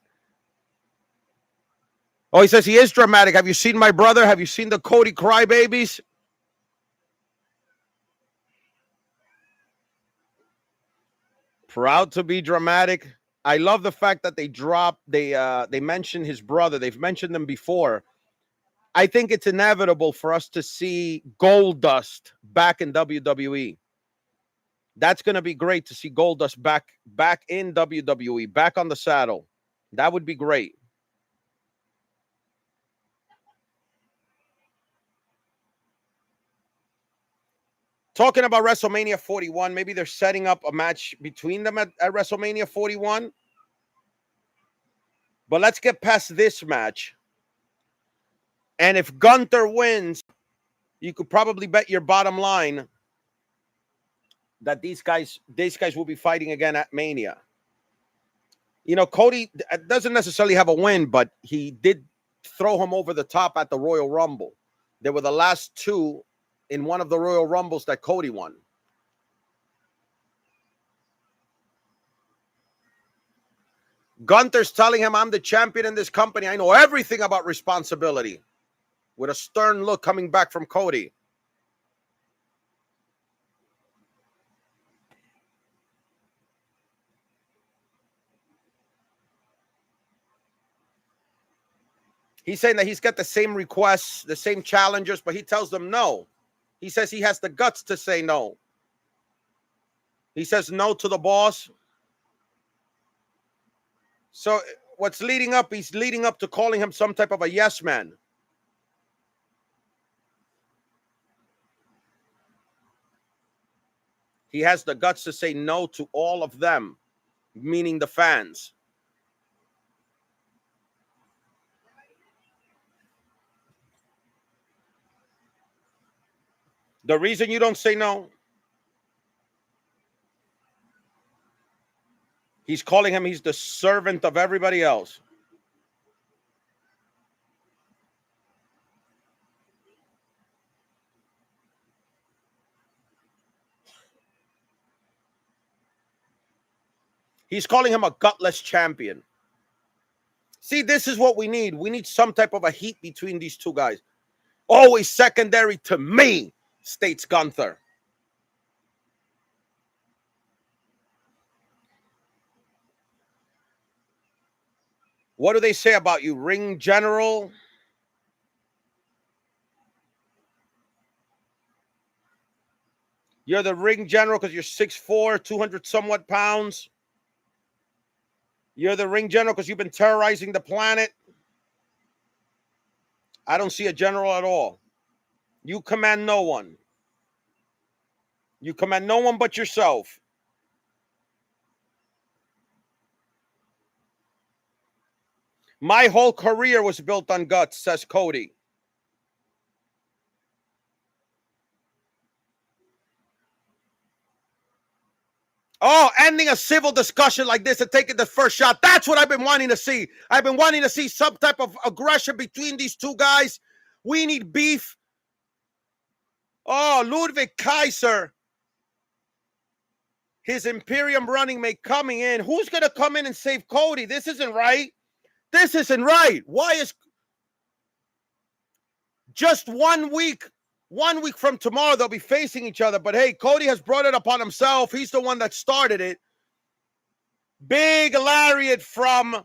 Oh, he says he is dramatic. Have you seen my brother? Have you seen the Cody crybabies? Proud to be dramatic. I love the fact that they mentioned his brother. They've mentioned them before. I think it's inevitable for us to see Goldust back in WWE. That's going to be great to see Goldust back in WWE, back on the saddle. That would be great. Talking about WrestleMania 41, maybe they're setting up a match between them at WrestleMania 41. But let's get past this match. And if Gunther wins, you could probably bet your bottom line that these guys will be fighting again at Mania. Cody doesn't necessarily have a win, but he did throw him over the top at the Royal Rumble. They were the last two in one of the Royal Rumbles that Cody won. Gunther's telling him, I'm the champion in this company. I know everything about responsibility. With a stern look coming back from Cody. He's saying that he's got the same requests, the same challenges, but he tells them no. He says he has the guts to say no. He says no to the boss. So what's leading up? He's leading up to calling him some type of a yes man. He has the guts to say no to all of them, meaning the fans. The reason you don't say no, he's calling him, he's the servant of everybody else. He's calling him a gutless champion. See, this is what we need. We need some type of a heat between these two guys. Always secondary to me, states Gunther. What do they say about you? Ring general? You're the ring general because you're 6'4", 200 somewhat pounds. You're the ring general because you've been terrorizing the planet. I don't see a general at all. You command no one. You command no one but yourself. My whole career was built on guts, says Cody. Oh, ending a civil discussion like this and taking the first shot. That's what I've been wanting to see. I've been wanting to see some type of aggression between these two guys. We need beef. Oh, Ludwig Kaiser. His Imperium running mate coming in. Who's going to come in and save Cody? This isn't right. This isn't right. Why is just 1 week? 1 week from tomorrow, they'll be facing each other. But hey, Cody has brought it upon himself. He's the one that started it. Big lariat from...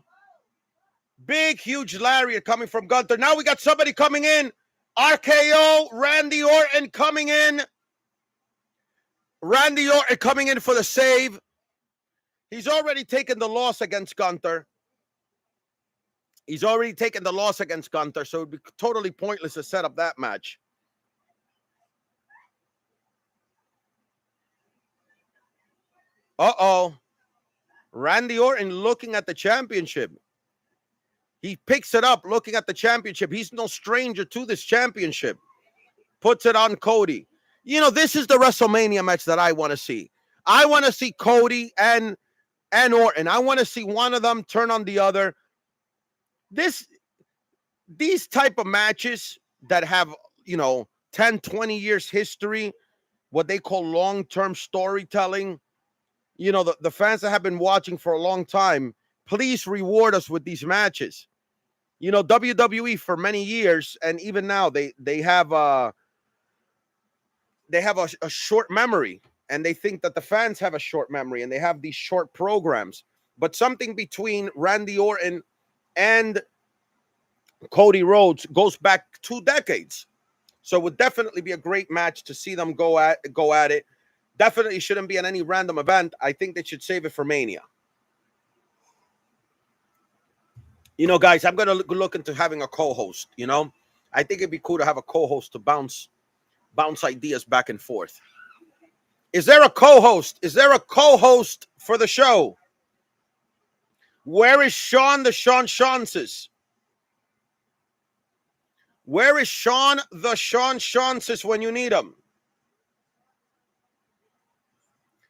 Big, huge lariat coming from Gunther. Now we got somebody coming in. RKO, Randy Orton coming in. Randy Orton coming in for the save. He's already taken the loss against Gunther. He's already taken the loss against Gunther, so it would be totally pointless to set up that match. Uh-oh. Randy Orton looking at the championship. He picks it up looking at the championship. He's no stranger to this championship. Puts it on Cody. You know, this is the WrestleMania match that I want to see. I want to see Cody and Orton. I want to see one of them turn on the other. These type of matches that have, 10, 20 years history, what they call long-term storytelling, the fans that have been watching for a long time, please reward us with these matches. WWE for many years, and even now, they have a short memory, and they think that the fans have a short memory, and they have these short programs. But something between Randy Orton and Cody Rhodes goes back 2 decades. So it would definitely be a great match to see them go at it. Definitely shouldn't be at any random event. I think they should save it for Mania. Guys, I'm going to look into having a co-host, I think it'd be cool to have a co-host to bounce ideas back and forth. Is there a co-host? Is there a co-host for the show? Where is Sean the Sean Shonsis? Where is Sean the Sean Shonsis when you need him?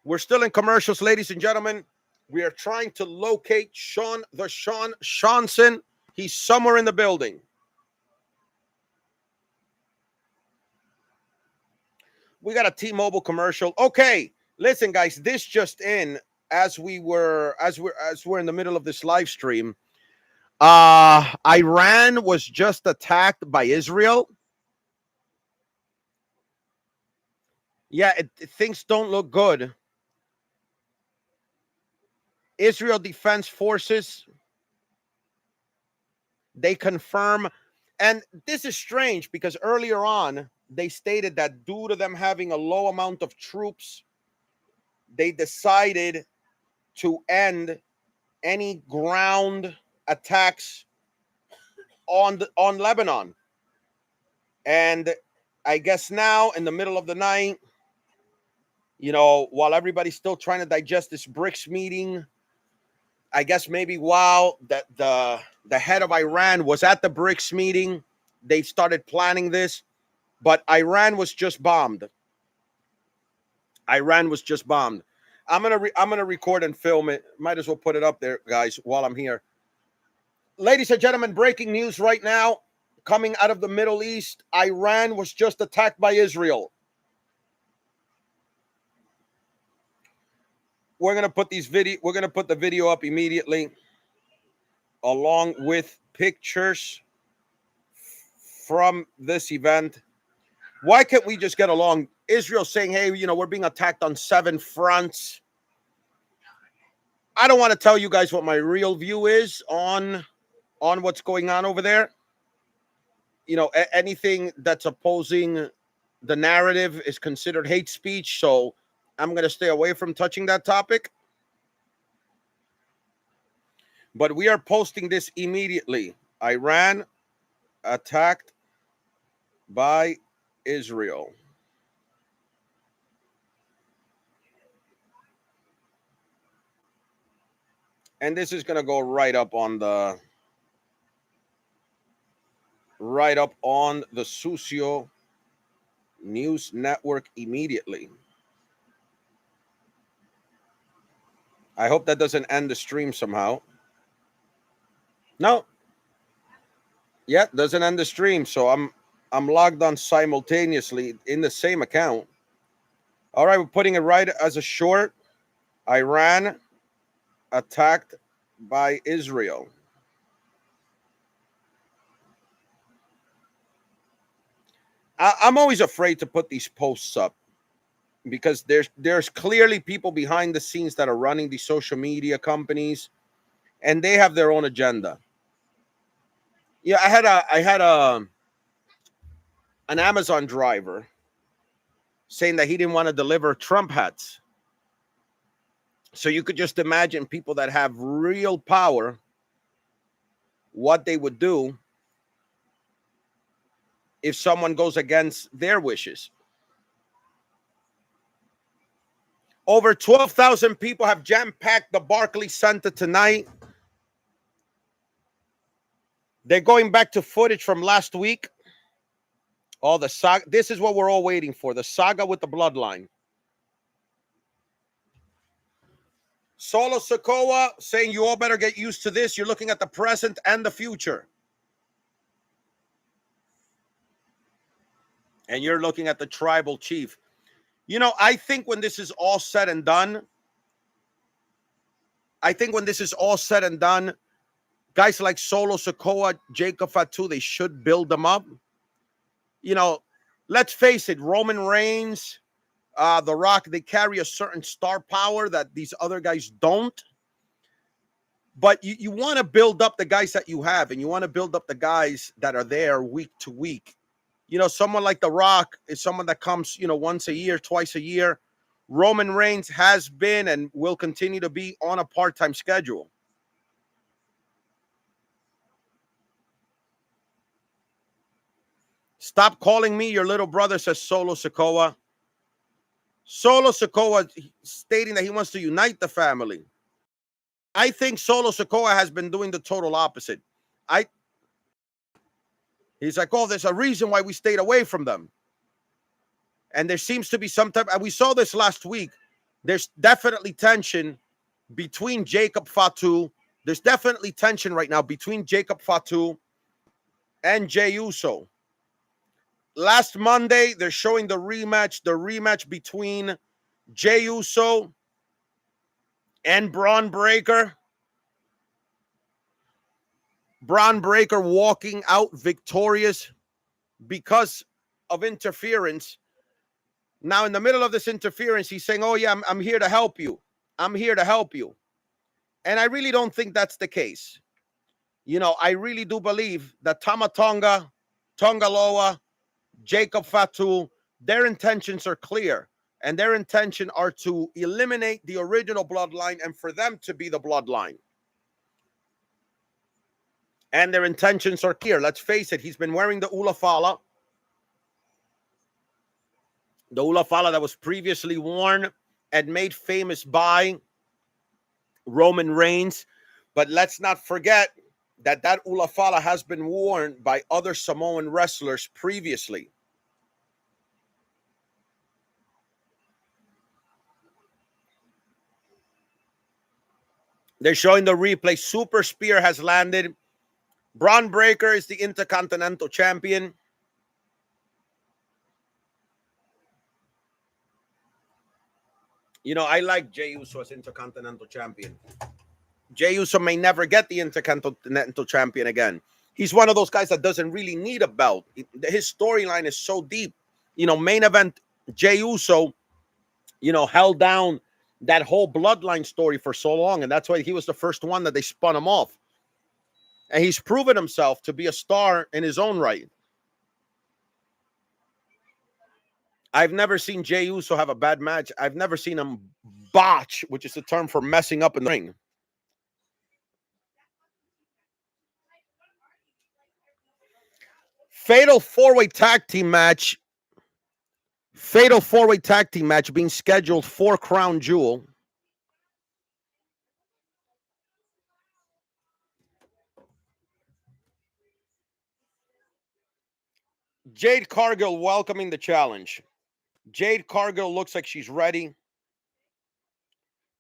We're still in commercials, ladies and gentlemen. We are trying to locate Sean the Sean Shonson. He's somewhere in the building. We got a T-Mobile commercial. Okay, listen, guys. This just in, as we're in the middle of this live stream, Iran was just attacked by Israel. Yeah, things don't look good. Israel Defense Forces, they confirm, and this is strange because earlier on, they stated that due to them having a low amount of troops, they decided to end any ground attacks on Lebanon. And I guess now, in the middle of the night, while everybody's still trying to digest this BRICS meeting, I guess maybe while the head of Iran was at the BRICS meeting, they started planning this. But Iran was just bombed. Iran was just bombed. I'm gonna record and film it. Might as well put it up there, guys, while I'm here. Ladies and gentlemen, breaking news right now, coming out of the Middle East. Iran was just attacked by Israel. We're gonna put the video up immediately, along with pictures from this event. Why can't we just get along? Israel saying, hey, we're being attacked on 7 fronts. I don't want to tell you guys what my real view is on what's going on over there. Anything that's opposing the narrative is considered hate speech. So I'm going to stay away from touching that topic. But we are posting this immediately. Iran attacked by Israel. And this is going to go right up on the Sucio News Network immediately. I hope that doesn't end the stream somehow. No. Yeah, doesn't end the stream. So I'm logged on simultaneously in the same account. All right, we're putting it right as a short. Iran attacked by Israel. I'm always afraid to put these posts up because there's clearly people behind the scenes that are running these social media companies, and they have their own agenda. Yeah, I had an Amazon driver saying that he didn't want to deliver Trump hats. So you could just imagine people that have real power, what they would do if someone goes against their wishes. Over 12,000 people have jam-packed the Barclays Center tonight. They're going back to footage from last week. All the saga. This is what we're all waiting for. The saga with the bloodline. Solo Sikoa saying you all better get used to this. You're looking at the present and the future. And you're looking at the tribal chief. You know, I think when this is all said and done, guys like Solo Sikoa, Jacob Fatu, they should build them up. You know, let's face it, Roman Reigns, The Rock, they carry a certain star power that these other guys don't. But you want to build up the guys that you have, and you want to build up the guys that are there week to week. You know, someone like The Rock is someone that comes, you know, once a year, twice a year. Roman Reigns has been and will continue to be on a part-time schedule. Stop calling me your little brother, says Solo Sikoa. Solo Sikoa stating that he wants to unite the family. I think Solo Sikoa has been doing the total opposite. He's like, oh, there's a reason why we stayed away from them. And there seems to be some type, and we saw this last week. There's definitely tension between Jacob Fatu. There's definitely tension right now between Jacob Fatu and Jey Uso. Last Monday, they're showing the rematch between Jey Uso and Braun Breaker. Braun Breaker walking out victorious because of interference. Now, in the middle of this interference, he's saying, oh, yeah, I'm here to help you. I'm here to help you. And I really don't think that's the case. You know, I really do believe that Tama Tonga, Tongaloa, Jacob Fatu, their intentions are clear. And their intention are to eliminate the original bloodline and for them to be the bloodline. And their intentions are clear. Let's face it, he's been wearing the Ulafala. The Ulafala that was previously worn and made famous by Roman Reigns. But let's not forget that Ulafala has been worn by other Samoan wrestlers previously. They're showing the replay. Super Spear has landed. Braun Breaker is the Intercontinental Champion. You know, I like Jey Uso as Intercontinental Champion. Jey Uso may never get the Intercontinental Champion again. He's one of those guys that doesn't really need a belt. His storyline is so deep. You know, main event, Jey Uso, you know, held down that whole bloodline story for so long. And that's why he was the first one that they spun him off. And he's proven himself to be a star in his own right. I've never seen Jey Uso have a bad match. I've never seen him botch, which is the term for messing up in the ring. Fatal four-way tag team match Fatal four-way tag team match being scheduled for Crown Jewel. Jade Cargill welcoming the challenge. Jade Cargill looks like she's ready.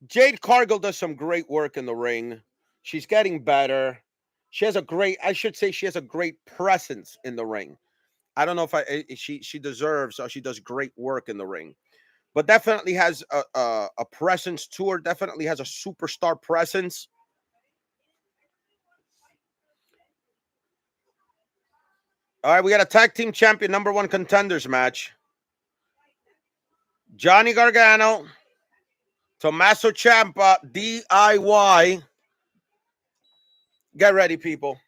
Jade Cargill does some great work in the ring. She's getting better. She has a great, I should say, she has a great presence in the ring. I don't know if she deserves or she does great work in the ring, but definitely has a presence to her. Definitely has a superstar presence. All right, we got a tag team champion #1 contenders match. Johnny Gargano, Tommaso Ciampa, DIY. Get ready, people.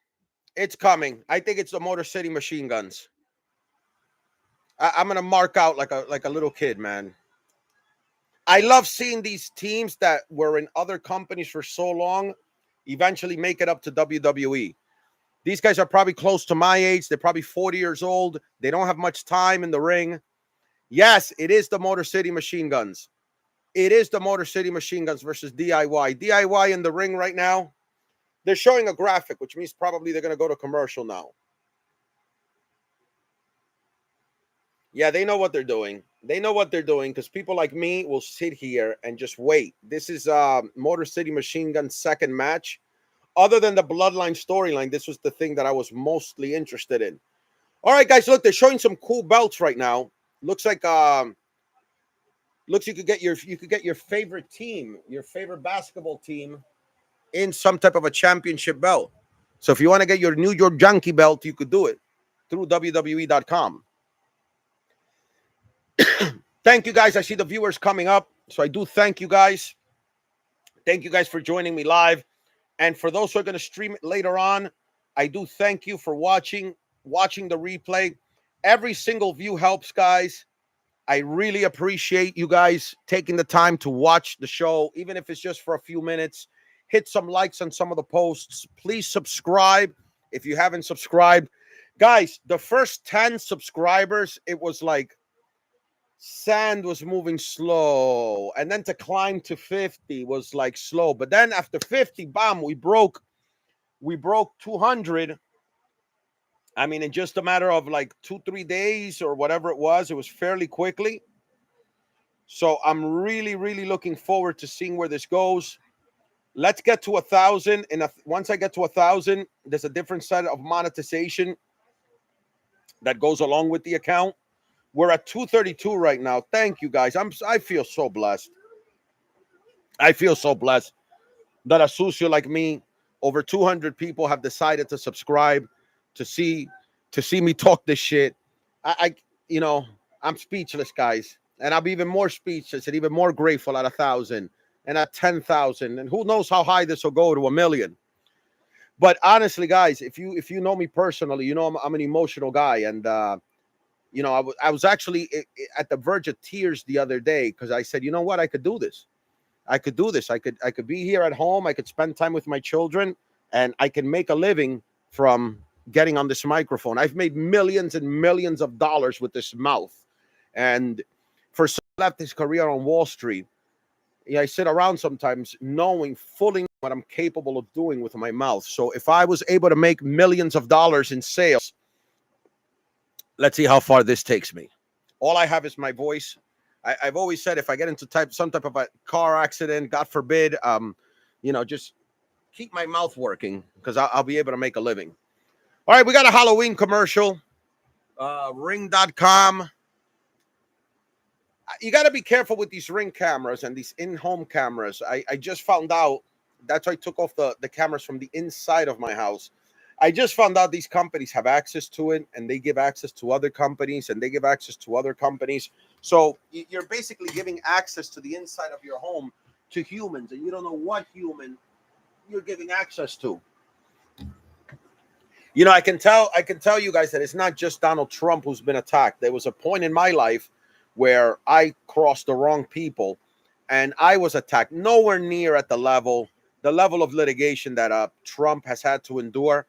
It's coming. I think it's the Motor City Machine Guns. I'm gonna mark out like a little kid, man. I love seeing these teams that were in other companies for so long eventually make it up to WWE. These guys are probably close to my age. They're probably 40 years old. They don't have much time in the ring. Yes, it is the Motor City Machine Guns. It is the Motor City Machine Guns versus DIY. DIY in the ring right now. They're showing a graphic, which means probably they're going to go to commercial now. Yeah, they know what they're doing. They know what they're doing because people like me will sit here and just wait. This is Motor City Machine Gun's second match. Other than the Bloodline storyline, this was the thing that I was mostly interested in. All right, guys, look, they're showing some cool belts right now. Looks like you could get your favorite team, your favorite basketball team in some type of a championship belt. So if you want to get your New York Junkie belt, you could do it through WWE.com. Thank you, guys. I see the viewers coming up. So I do thank you guys. Thank you guys for joining me live. And for those who are going to stream it later on, I do thank you for watching the replay. Every single view helps, guys. I really appreciate you guys taking the time to watch the show, even if it's just for a few minutes. Hit some likes on some of the posts. Please subscribe if you haven't subscribed. Guys, the first 10 subscribers, it was like sand was moving slow. And then to climb to 50 was like slow. But then after 50, bam, we broke 200. I mean, in just a matter of like 2-3 days or whatever it was fairly quickly. So I'm really, really looking forward to seeing where this goes. Let's get to 1,000. And once I get to 1,000, there's a different set of monetization that goes along with the account. We're at 232 right now. Thank you, guys. I feel so blessed. I feel so blessed that a sucio like me, over 200 people have decided to subscribe to see me talk this shit. I'm speechless, guys. And I'll be even more speechless and even more grateful at 1,000 and at 10,000. And who knows how high this will go to 1 million. But honestly, guys, if you know me personally, you know I'm an emotional guy. And, I was actually at the verge of tears the other day because I said, you know what? I could do this. I could do this. I could be here at home. I could spend time with my children and I can make a living from getting on this microphone. I've made millions and millions of dollars with this mouth. And for someone left his career on Wall Street, I sit around sometimes knowing fully what I'm capable of doing with my mouth. So if I was able to make millions of dollars in sales, let's see how far this takes me. All I have is my voice. I've always said if I get into some type of a car accident, God forbid, just keep my mouth working because I'll be able to make a living. All right, we got a Halloween commercial. Ring.com. You got to be careful with these Ring cameras and these in-home cameras. I just found out. That's why I took off the cameras from the inside of my house. I just found out these companies have access to it, and they give access to other companies, and they give access to other companies. So you're basically giving access to the inside of your home to humans, and you don't know what human you're giving access to. I can tell you guys that it's not just Donald Trump who's been attacked. There was a point in my life where I crossed the wrong people, and I was attacked. Nowhere near at the level of litigation that Trump has had to endure.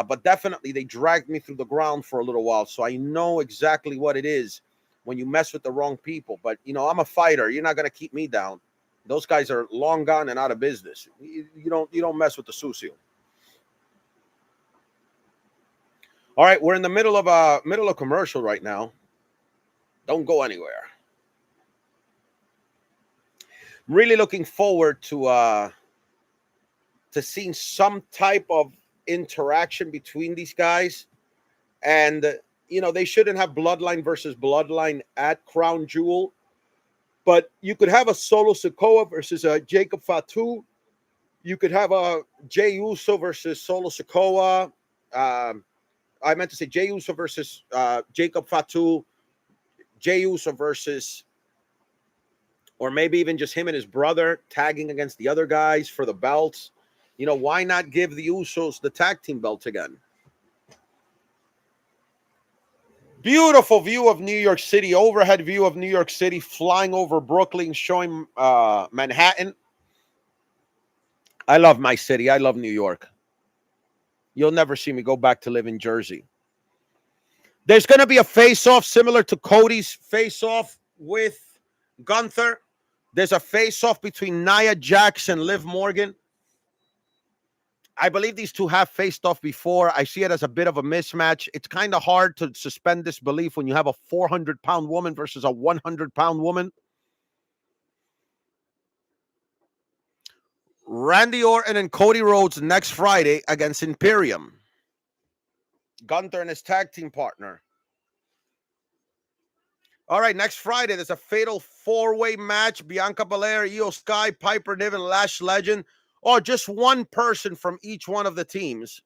But definitely they dragged me through the ground for a little while. So I know exactly what it is when you mess with the wrong people. But, you know, I'm a fighter. You're not going to keep me down. Those guys are long gone and out of business. You don't mess with the sucio. All right, we're in the middle of commercial right now. Don't go anywhere. I'm really looking forward to seeing some type of interaction between these guys. And you know, they shouldn't have bloodline versus bloodline at Crown Jewel, but you could have a Solo Sikoa versus a Jacob Fatu. You could have a Jey Uso versus Solo Sikoa. I meant to say Jey Uso versus Jacob Fatu. Jey Uso versus, or maybe even just him and his brother tagging against the other guys for the belts. You know, why not give the Usos the tag team belts again? Beautiful view of New York City, overhead view of New York City, flying over Brooklyn, showing Manhattan. I love my city. I love New York. You'll never see me go back to live in Jersey. There's going to be a face-off similar to Cody's face-off with Gunther. There's a face-off between Nia Jax and Liv Morgan. I believe these two have faced off before. I see it as a bit of a mismatch. It's kind of hard to suspend disbelief when you have a 400-pound woman versus a 100-pound woman. Randy Orton and Cody Rhodes next Friday against Imperium. Gunther and his tag team partner. All right, next Friday, there's a fatal four-way match. Bianca Belair, Io Sky, Piper Niven, Lash Legend. Or just one person from each one of the teams.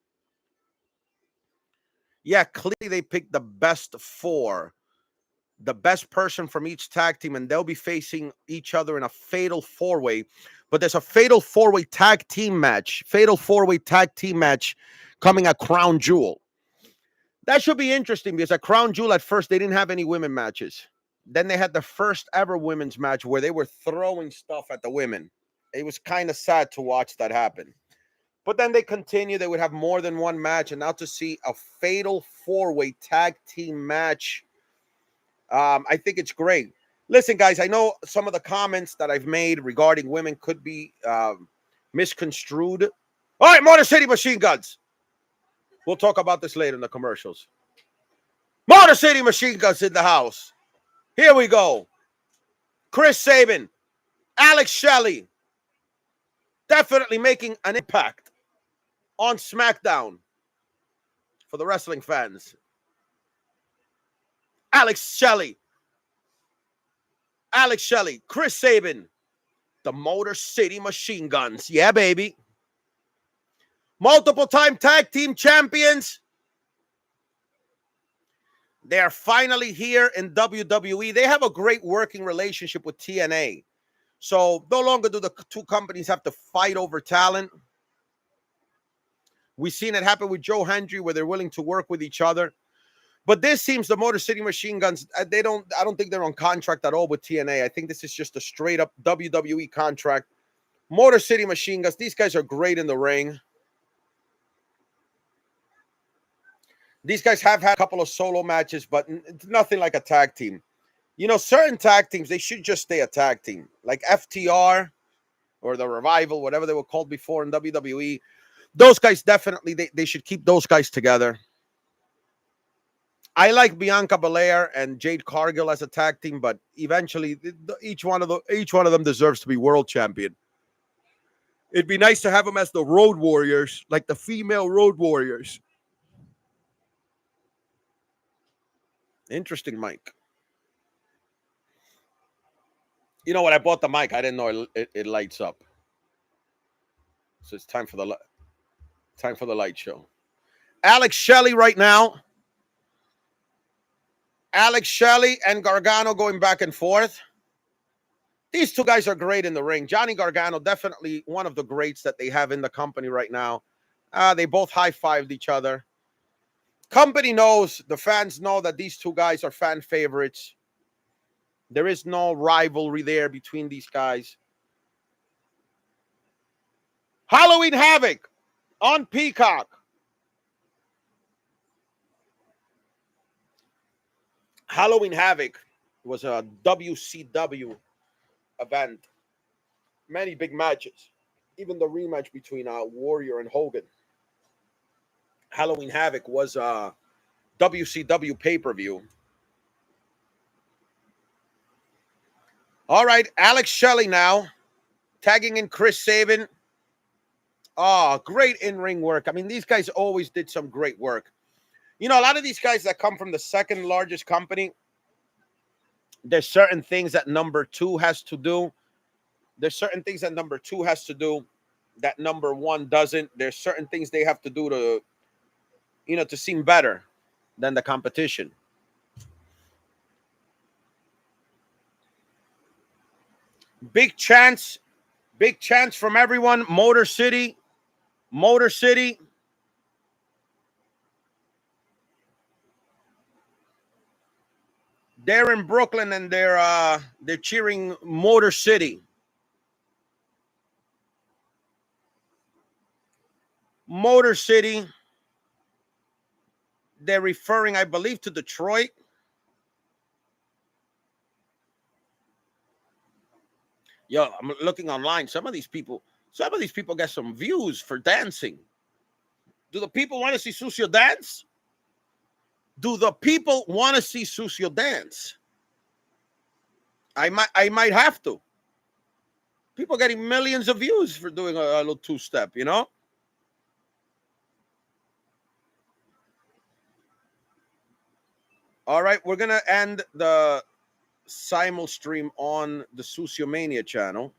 Yeah, clearly they picked the best four. The best person from each tag team, and they'll be facing each other in a fatal four-way. But there's a fatal four-way tag team match. Fatal four-way tag team match coming at Crown Jewel. That should be interesting because at Crown Jewel at first, they didn't have any women matches. Then they had the first ever women's match where they were throwing stuff at the women. It was kind of sad to watch that happen. But then they continue. They would have more than one match. And now to see a fatal four-way tag team match, I think it's great. Listen, guys, I know some of the comments that I've made regarding women could be misconstrued. All right, Motor City Machine Guns. We'll talk about this later in the commercials. Motor City Machine Guns in the house. Here we go. Chris Sabin, Alex Shelley, definitely making an impact on SmackDown for the wrestling fans. Alex Shelley, Chris Sabin, the Motor City Machine Guns. Yeah, baby. Multiple-time tag team champions. They are finally here in WWE. They have a great working relationship with TNA. So no longer do the two companies have to fight over talent. We've seen it happen with Joe Hendry where they're willing to work with each other. But this seems the Motor City Machine Guns, I don't think they're on contract at all with TNA. I think this is just a straight up WWE contract. Motor City Machine Guns, these guys are great in the ring. These guys have had a couple of solo matches, but nothing like a tag team. You know, certain tag teams, they should just stay a tag team. Like FTR or the Revival, whatever they were called before in WWE. Those guys definitely, they should keep those guys together. I like Bianca Belair and Jade Cargill as a tag team, but eventually each one of them deserves to be world champion. It'd be nice to have them as the Road Warriors, like the female Road Warriors. Interesting mic. You know, when I bought the mic, I didn't know it lights up. So it's time for the light show. Alex Shelley right now. Alex Shelley and Gargano going back and forth. These two guys are great in the ring. Johnny Gargano, definitely one of the greats that they have in the company right now. They both high-fived each other. Company knows, the fans know that these two guys are fan favorites. There is no rivalry there between these guys. Halloween Havoc on Peacock. Halloween Havoc was a WCW event. Many big matches. Even the rematch between Warrior and Hogan. Halloween Havoc was a WCW pay-per-view. All right, Alex Shelley now tagging in Chris Sabin. Oh, great in-ring work. I mean, these guys always did some great work. You know, a lot of these guys that come from the second largest company, there's certain things that number two has to do. There's certain things that number two has to do that number one doesn't. There's certain things they have to do to, you know, to seem better than the competition. Big chance from everyone. Motor City. They're in Brooklyn and they're cheering Motor City. Motor City. They're referring, I believe, to Detroit. Yo, I'm looking online. Some of these people get some views for dancing. Do the people want to see Sucio dance? Do the people want to see Sucio dance? I might have to. People getting millions of views for doing a little two-step, you know? All right, we're going to end the simul stream on the Sucio Mania channel.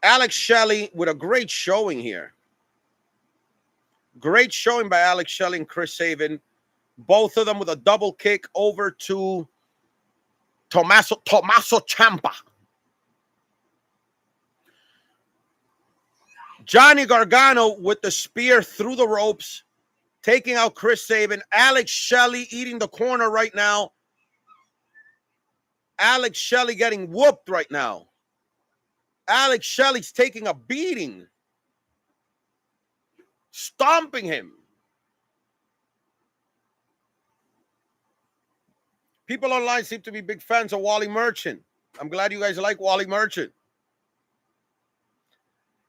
Alex Shelley with a great showing here. Great showing by Alex Shelley and Chris Sabin. Both of them with a double kick over to Tommaso Ciampa. Johnny Gargano with the spear through the ropes, taking out Chris Sabin. Alex Shelley eating the corner right now. Alex Shelley getting whooped right now. Alex Shelley's taking a beating. Stomping him. People online seem to be big fans of Wally Merchant. I'm glad you guys like Wally Merchant.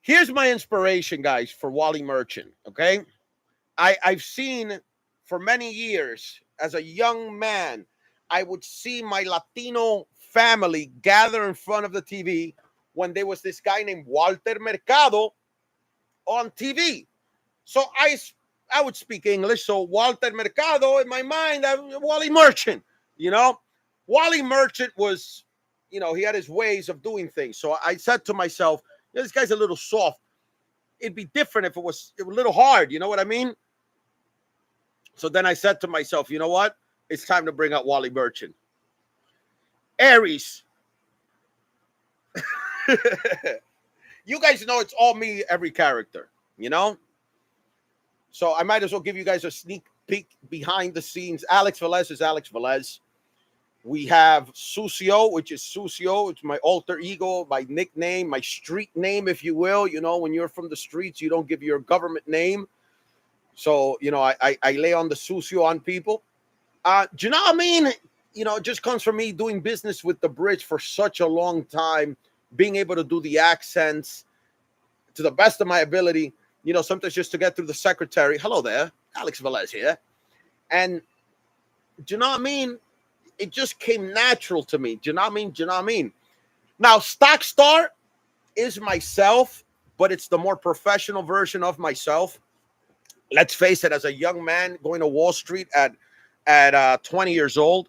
Here's my inspiration, guys, for Wally Merchant, okay? I've seen for many years, as a young man, I would see my Latino family gather in front of the TV when there was this guy named Walter Mercado on TV. So I would speak English, so Walter Mercado, in my mind, Wally Merchant, you know? Wally Merchant was, you know, he had his ways of doing things. So I said to myself, this guy's a little soft. It'd be different if it was a little hard. You know what I mean? So then I said to myself, you know what? It's time to bring out Wally Merchant. Aries. You guys know it's all me, every character, you know? So I might as well give you guys a sneak peek behind the scenes. Alex Velez is Alex Velez. We have Sucio, which is Sucio. It's my alter ego, my nickname, my street name, if you will. You know, when you're from the streets, you don't give your government name. So, you know, I lay on the Sucio on people. Do you know what I mean? You know, it just comes from me doing business with the bridge for such a long time, being able to do the accents to the best of my ability. You know, sometimes just to get through the secretary. Hello there, Alex Velez here. And do you know what I mean? It just came natural to me. Do you know what I mean? Do you know what I mean? Now, Stock Star is myself, but it's the more professional version of myself. Let's face it, as a young man going to Wall Street at 20 years old,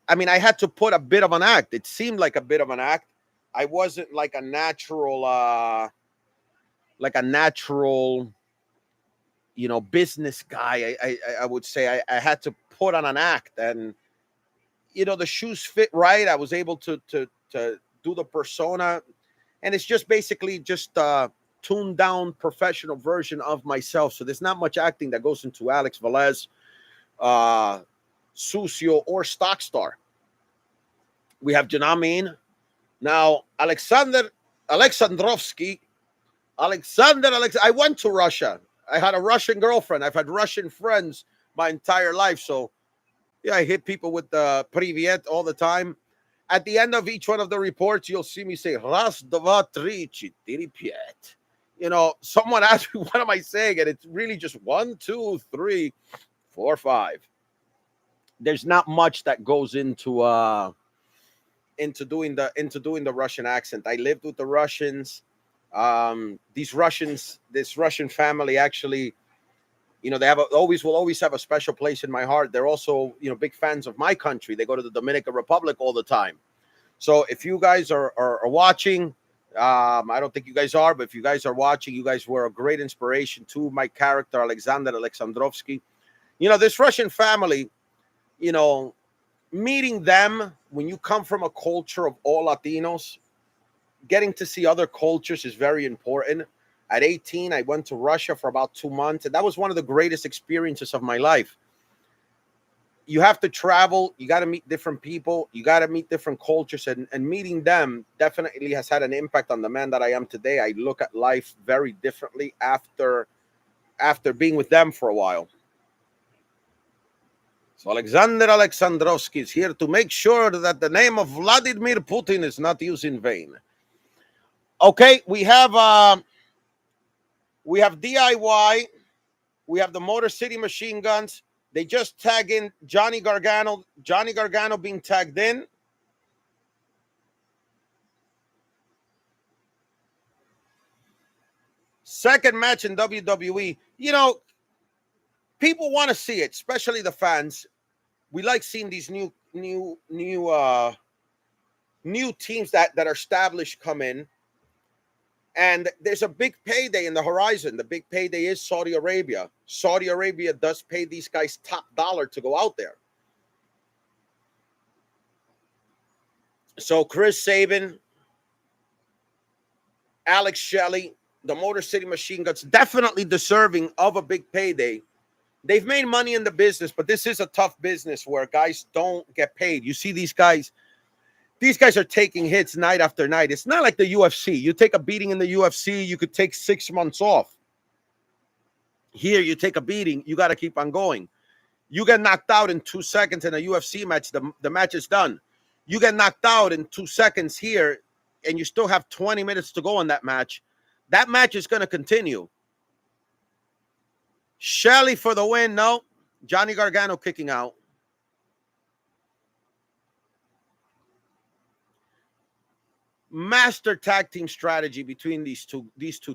I mean, I had to put a bit of an act. It seemed like a bit of an act. I wasn't like a natural, you know, business guy. I would say I had to put on an act, and you know, the shoes fit right. I was able to do the persona, and it's just basically just a tuned down professional version of myself. So there's not much acting that goes into Alex Velez, Sucio, or Stock Star. We have Janamin. Now, Alexandrovsky. I went to Russia. I had a Russian girlfriend. I've had Russian friends my entire life. So, yeah, I hit people with the privyet all the time. At the end of each one of the reports, you'll see me say, Raz, dva, tri, čtyři, pět. You know, someone asked me, what am I saying? And it's really just 1, 2, 3, 4, 5. There's not much that goes into doing the Russian accent. I lived with the Russians. This Russian family actually, you know, they will always have a special place in my heart. They're also, you know, big fans of my country. They go to the Dominican Republic all the time. So if you guys are watching, I don't think you guys are, but if you guys are watching, you guys were a great inspiration to my character, Alexander Alexandrovsky. You know, this Russian family, you know, meeting them when you come from a culture of all Latinos, getting to see other cultures is very important. At 18, I went to Russia for about 2 months, and that was one of the greatest experiences of my life. You have to travel. You got to meet different people. You got to meet different cultures, and meeting them definitely has had an impact on the man that I am today. I look at life very differently after being with them for a while. So Alexander Alexandrovsky is here to make sure that the name of Vladimir Putin is not used in vain. Okay, we have DIY. We have the Motor City Machine Guns. They just tag in Johnny Gargano. Johnny Gargano being tagged in. Second match in WWE. You know, people want to see it, especially the fans. We like seeing these new teams that are established come in. And there's a big payday in the horizon. The big payday is Saudi Arabia. Saudi Arabia does pay these guys top dollar to go out there. So Chris Sabin, Alex Shelley, the Motor City Machine Guns, definitely deserving of a big payday. They've made money in the business, but this is a tough business where guys don't get paid. You see these guys are taking hits night after night. It's not like the UFC. You take a beating in the UFC, you could take 6 months off. Here, you take a beating, you got to keep on going. You get knocked out in 2 seconds in a UFC match, the match is done. You get knocked out in 2 seconds here, and you still have 20 minutes to go in that match. That match is going to continue. Shelley for the win. No. Johnny Gargano kicking out. Master tag team strategy between these two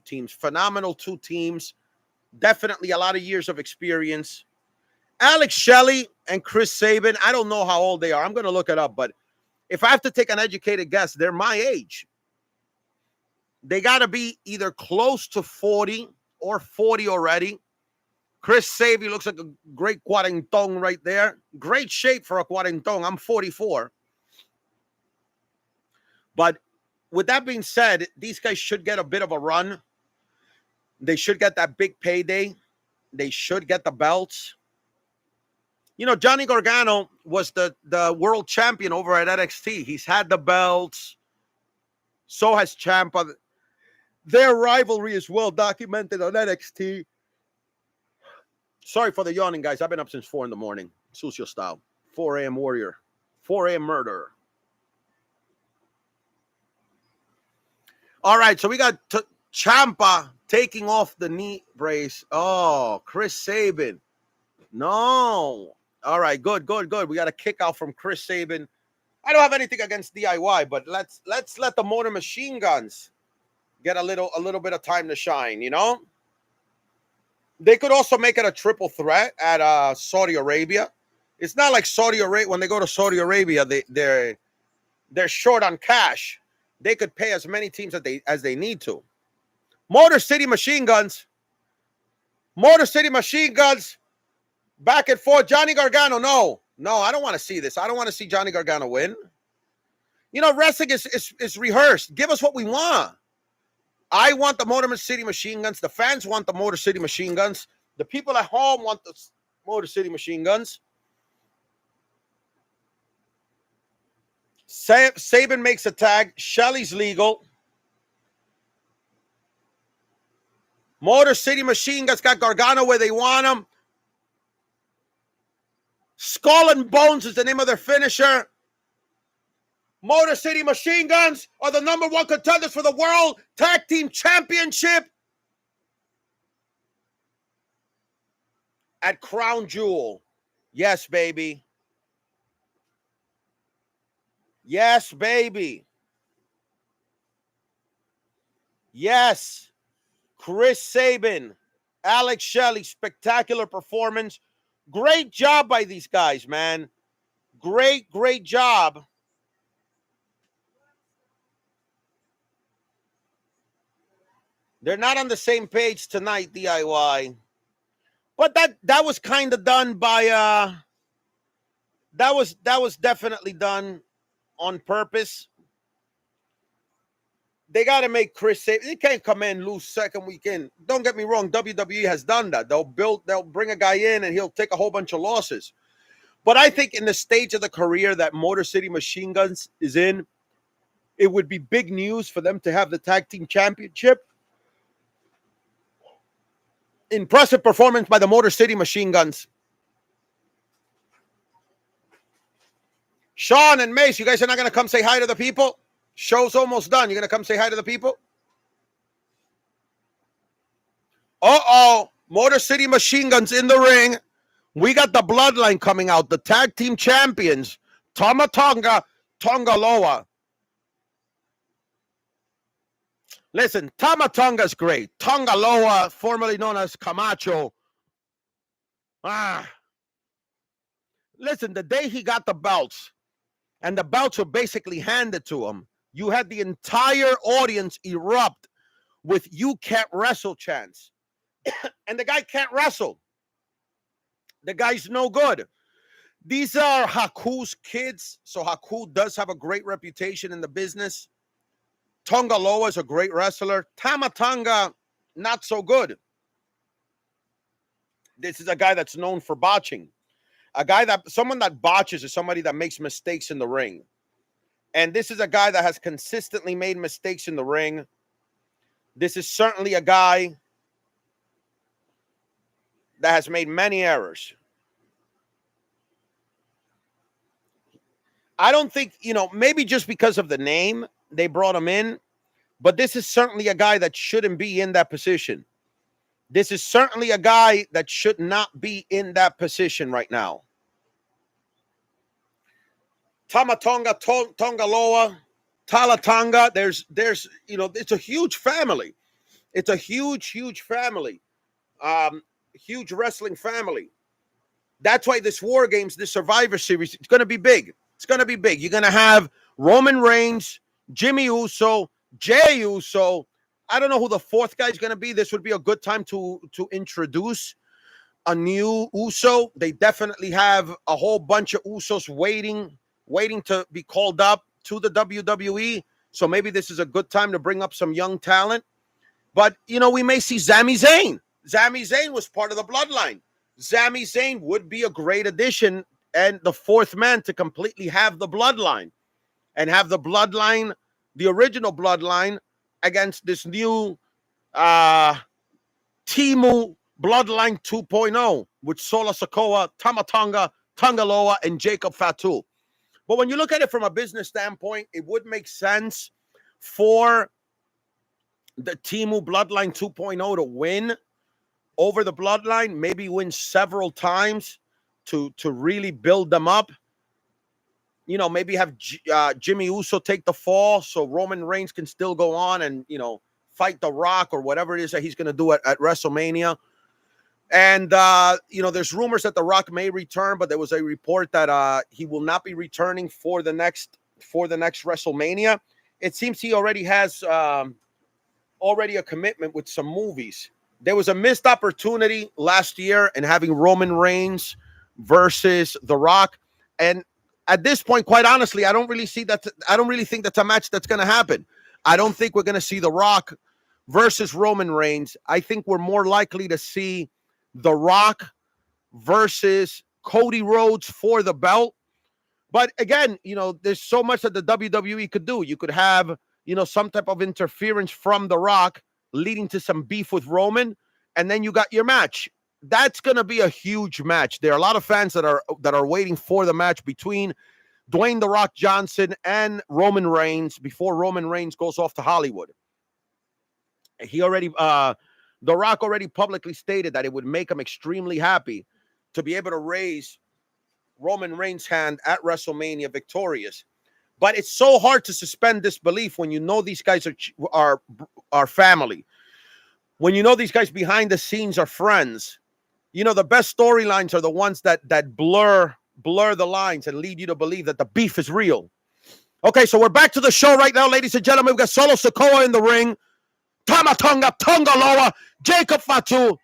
teams. Phenomenal two teams. Definitely a lot of years of experience. Alex Shelley and Chris Sabin, I don't know how old they are. I'm going to look it up, but if I have to take an educated guess, they're my age. They got to be either close to 40 or 40 already. Chris Sabin looks like a great cuarentón right there. Great shape for a cuarentón. I'm 44. But with that being said, these guys should get a bit of a run. They should get that big payday. They should get the belts. You know, Johnny Gargano was the world champion over at NXT. He's had the belts. So has Ciampa. Their rivalry is well documented on NXT. Sorry for the yawning, guys. I've been up since 4 in the morning. Sucio style. 4 a.m. warrior. 4 a.m. murderer. All right, so we got Ciampa taking off the knee brace. Oh, Chris Sabin. No. All right, good. We got a kick out from Chris Sabin. I don't have anything against DIY, but let's let the Motor Machine Guns get a little bit of time to shine, you know? They could also make it a triple threat at Saudi Arabia. It's not like Saudi Arabia, when they go to Saudi Arabia, they're short on cash. They could pay as many teams as they need to. Motor City Machine Guns. Back and forth. Johnny Gargano. No, I don't want to see this. I don't want to see Johnny Gargano win. You know, wrestling is rehearsed. Give us what we want. I want the Motor City Machine Guns. The fans want the Motor City Machine Guns. The people at home want the Motor City Machine Guns. Sabin makes a tag. Shelley's legal. Motor City Machine Guns got Gargano where they want him. Skull and Bones is the name of their finisher. Motor City Machine Guns are the number one contenders for the World Tag Team Championship at Crown Jewel. Yes, baby. Yes, baby. Yes. Chris Sabin, Alex Shelley, spectacular performance. Great job by these guys, man. Great job. They're not on the same page tonight, DIY. But that was kind of done by that was definitely done on purpose. They got to make Chris Sabin. He can't come in, lose second weekend. Don't get me wrong. WWE has done that. They'll bring a guy in and he'll take a whole bunch of losses. But I think in the stage of the career that Motor City Machine Guns is in, it would be big news for them to have the tag team championship. Impressive performance by the Motor City Machine Guns. Sean and Mace, you guys are not going to come say hi to the people? Show's almost done. You're going to come say hi to the people? Uh-oh. Motor City Machine Guns in the ring. We got the Bloodline coming out. The tag team champions. Tama Tonga, Tongaloa. Listen, Tama Tonga's great. Tongaloa, formerly known as Camacho. Listen, the day he got the belts, and the belts were basically handed to him, you had the entire audience erupt with "You can't wrestle" chants. And the guy can't wrestle. The guy's no good. These are Haku's kids, so Haku does have a great reputation in the business. Tongaloa is a great wrestler. Tama Tonga, not so good. This is a guy that's known for botching. Someone that botches is somebody that makes mistakes in the ring. And this is a guy that has consistently made mistakes in the ring. This is certainly a guy that has made many errors. I don't think, maybe just because of the name, they brought him in. But this is certainly a guy that shouldn't be in that position. This is certainly a guy that should not be in that position right now. Tama Tonga, Tongaloa, Talatonga. There's it's a huge family. It's a huge family. Huge wrestling family. That's why this War Games, this Survivor Series, it's going to be big. It's going to be big. You're going to have Roman Reigns, Jimmy Uso, Jey Uso. I don't know who the fourth guy is going to be. This would be a good time to introduce a new Uso. They definitely have a whole bunch of Usos waiting to be called up to the WWE. So maybe this is a good time to bring up some young talent. But, we may see Sami Zayn. Sami Zayn was part of the Bloodline. Sami Zayn would be a great addition and the fourth man to completely have the Bloodline. And have the Bloodline, the original Bloodline, against this new Timu Bloodline 2.0 with Solo Sikoa, Tama Tonga, Tongaloa, and Jacob Fatu. But when you look at it from a business standpoint, it would make sense for the Timu Bloodline 2.0 to win over the Bloodline, maybe win several times to really build them up. Maybe have Jimmy Uso take the fall so Roman Reigns can still go on and, fight The Rock or whatever it is that he's going to do at WrestleMania. And, there's rumors that The Rock may return, but there was a report that he will not be returning for the next WrestleMania. It seems he already has a commitment with some movies. There was a missed opportunity last year in having Roman Reigns versus The Rock. And at this point, quite honestly, I don't really think that's a match that's going to happen. I don't think we're going to see The Rock versus Roman Reigns. I think we're more likely to see The Rock versus Cody Rhodes for the belt. But again, there's so much that the WWE could do. You could have, some type of interference from The Rock leading to some beef with Roman, and then you got your match. That's going to be a huge match. There are a lot of fans that are waiting for the match between Dwayne "The Rock" Johnson and Roman Reigns before Roman Reigns goes off to Hollywood. He already, The Rock already publicly stated that it would make him extremely happy to be able to raise Roman Reigns' hand at WrestleMania victorious. But it's so hard to suspend disbelief when you know these guys are family. When you know these guys behind the scenes are friends. You know, the best storylines are the ones that blur the lines and lead you to believe that the beef is real. Okay, so we're back to the show right now, ladies and gentlemen. We've got Solo Sikoa in the ring. Tama Tonga, Tongaloa, Jacob Fatu.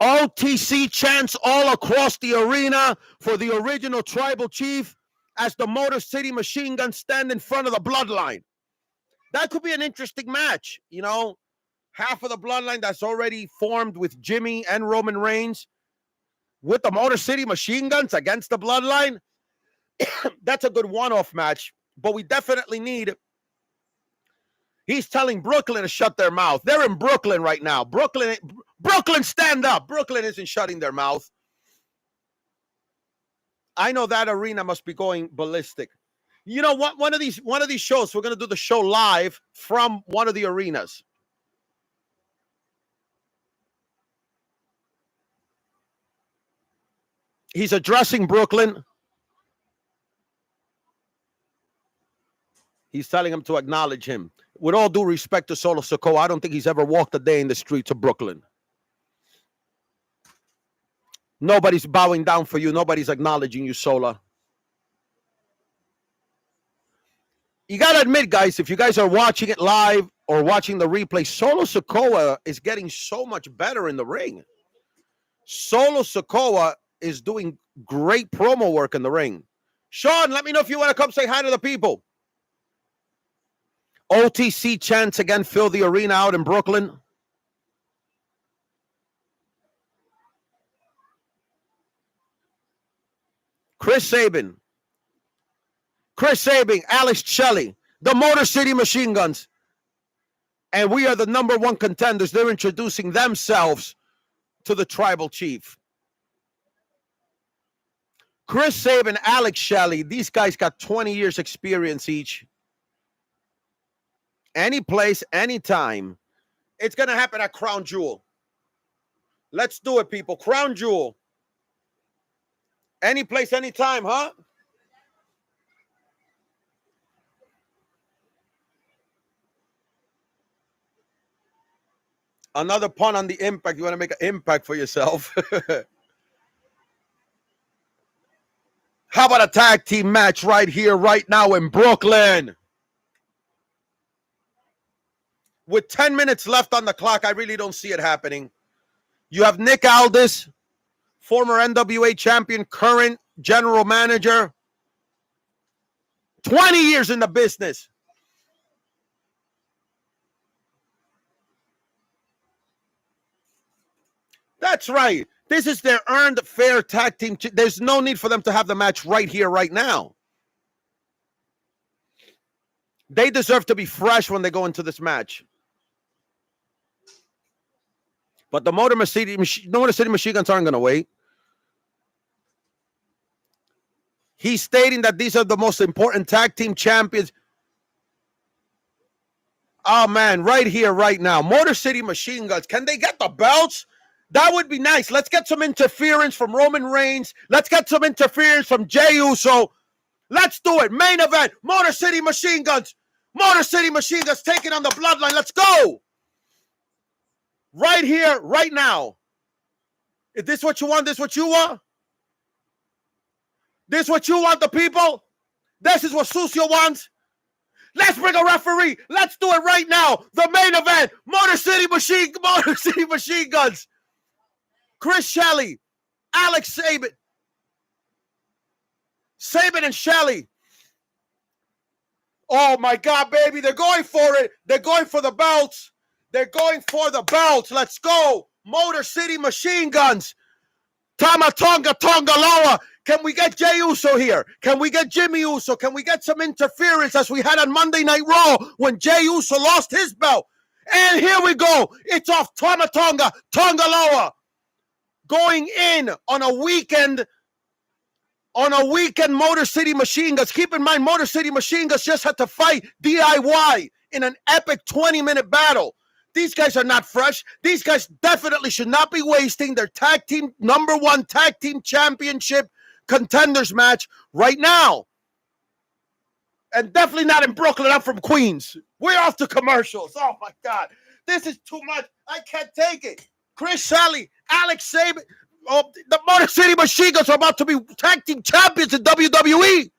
OTC chants all across the arena for the original tribal chief as the Motor City Machine Guns stand in front of the Bloodline. That could be an interesting match. You know, half of the Bloodline that's already formed with Jimmy and Roman Reigns with the Motor City Machine Guns against the Bloodline. That's a good one-off match, but we definitely need... He's telling Brooklyn to shut their mouth. They're in Brooklyn right now. Brooklyn, stand up. Brooklyn isn't shutting their mouth. I know that arena must be going ballistic. You know what? One of these shows, we're going to do the show live from one of the arenas. He's addressing Brooklyn. He's telling him to acknowledge him. With all due respect to Solo Sikoa, I don't think he's ever walked a day in the streets of Brooklyn. Nobody's bowing down for you. Nobody's acknowledging you, Sola. You got to admit, guys, if you guys are watching it live or watching the replay, Solo Sikoa is getting so much better in the ring. Solo Sikoa is doing great promo work in the ring. Sean, let me know if you want to come say hi to the people. OTC chants again fill the arena out in Brooklyn. Chris Sabin, Alex Shelley, the Motor City Machine Guns. And we are the number one contenders. They're introducing themselves to the tribal chief. Chris Sabin, Alex Shelley, these guys got 20 years experience each. Any place, anytime. It's going to happen at Crown Jewel. Let's do it, people. Crown Jewel. Any place, anytime, huh? Another pun on the impact. You want to make an impact for yourself. How about a tag team match right here, right now in Brooklyn? With 10 minutes left on the clock, I really don't see it happening. You have Nick Aldis, former NWA champion, current general manager. 20 years in the business. That's right. This is their earned fair tag team. There's no need for them to have the match right here, right now. They deserve to be fresh when they go into this match. But the Motor City Machine Guns aren't going to wait. He's stating that these are the most important tag team champions. Oh, man, right here, right now. Motor City Machine Guns. Can they get the belts? That would be nice. Let's get some interference from Roman Reigns. Let's get some interference from Jey Uso. Let's do it. Main event. Motor City Machine Guns. Motor City Machine Guns taking on the Bloodline. Let's go. Right here, right now. Is this what you want? This what you want? This what you want, the people? This is what Sucio wants? Let's bring a referee. Let's do it right now. The main event. Motor City Machine Guns. Chris Shelley. Alex Sabin. Sabin and Shelley. Oh, my God, baby. They're going for it. They're going for the belts. They're going for the belts. Let's go. Motor City Machine Guns. Tama Tonga Tongaloa. Can we get Jey Uso here? Can we get Jimmy Uso? Can we get some interference as we had on Monday Night Raw when Jey Uso lost his belt? And here we go. It's off Tama Tonga, Tongaloa, going in on a weekend Motor City Machine Guns. Keep in mind, Motor City Machine Guns just had to fight DIY in an epic 20-minute battle. These guys are not fresh. These guys definitely should not be wasting their tag team #1 tag team championship contenders match right now. And definitely not in Brooklyn. I'm from Queens. We're off to commercials. Oh, my God. This is too much. I can't take it. Chris Shelley, Alex Sabin, the Motor City Machine Guns are about to be tag team champions in WWE.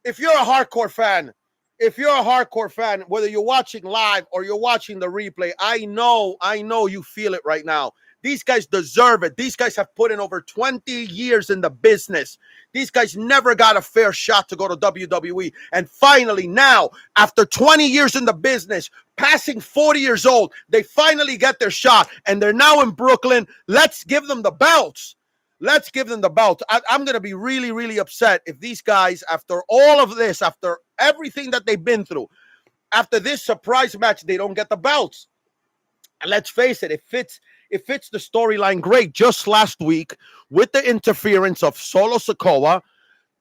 If you're a hardcore fan, whether you're watching live or you're watching the replay, I know you feel it right now. These guys deserve it. These guys have put in over 20 years in the business. These guys never got a fair shot to go to WWE. And finally now, after 20 years in the business, passing 40 years old, they finally get their shot. And they're now in Brooklyn. Let's give them the belts. Let's give them the belt. I'm going to be really, really upset if these guys, after all of this, after everything that they've been through, after this surprise match, they don't get the belts. And let's face it, it fits the storyline great. Just last week, with the interference of Solo Sikoa,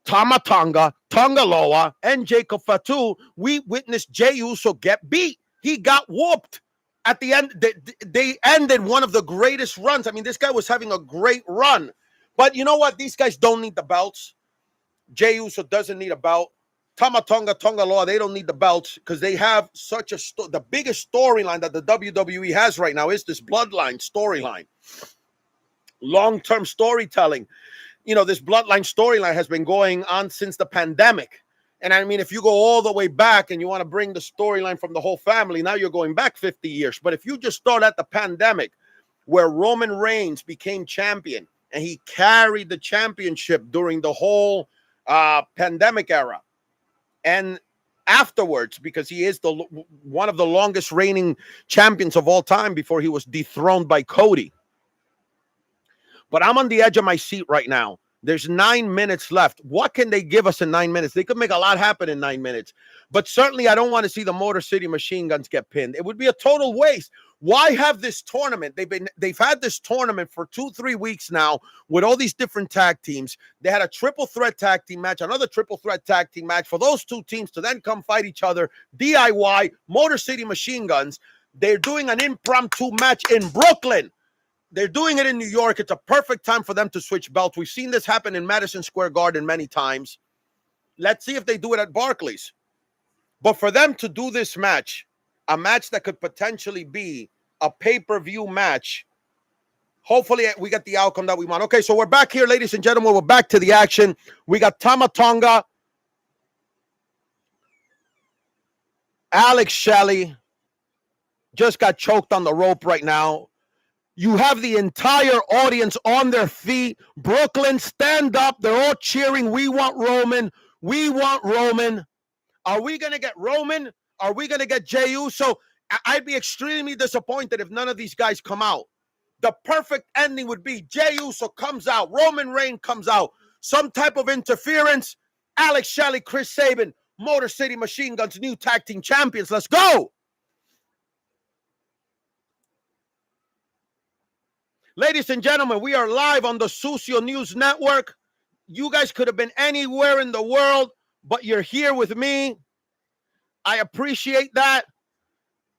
Tama Tonga, Tongaloa, and Jacob Fatu, we witnessed Jey Uso get beat. He got whooped. At the end, they ended one of the greatest runs. I mean, this guy was having a great run. But you know what? These guys don't need the belts. Jey Uso doesn't need a belt. Tama Tonga, Tongaloa, they don't need the belts because they have such the biggest storyline that the WWE has right now is this bloodline storyline. Long-term storytelling. You know, this bloodline storyline has been going on since the pandemic. And I mean, if you go all the way back and you want to bring the storyline from the whole family, now you're going back 50 years. But if you just start at the pandemic where Roman Reigns became champion and he carried the championship during the whole pandemic era, and afterwards, because he is one of the longest reigning champions of all time before he was dethroned by Cody. But I'm on the edge of my seat right now. There's 9 minutes left. What can they give us in 9 minutes? They could make a lot happen in 9 minutes. But certainly I don't want to see the Motor City Machine Guns get pinned. It would be a total waste. Why have this tournament? They've had this tournament for 2-3 weeks now with all these different tag teams. They had a triple threat tag team match, another triple threat tag team match for those two teams to then come fight each other. DIY, Motor City Machine Guns. They're doing an impromptu match in Brooklyn. They're doing it in New York. It's a perfect time for them to switch belts. We've seen this happen in Madison Square Garden many times. Let's see if they do it at Barclays. But for them to do this match, a match that could potentially be a pay-per-view match, hopefully we get the outcome that we want. Okay, so we're back here, ladies and gentlemen. We're back to the action. We got Tama Tonga, Alex Shelley, just got choked on the rope right now. You have the entire audience on their feet. Brooklyn, stand up. They're all cheering. We want Roman. We want Roman. Are we going to get Roman? Are we going to get Jey Uso? I'd be extremely disappointed if none of these guys come out. The perfect ending would be Jey Uso comes out. Roman Reigns comes out. Some type of interference. Alex Shelley, Chris Sabin, Motor City Machine Guns, new tag team champions. Let's go. Ladies and gentlemen, we are live on the Sucio News Network. You guys could have been anywhere in the world, but you're here with me. I appreciate that.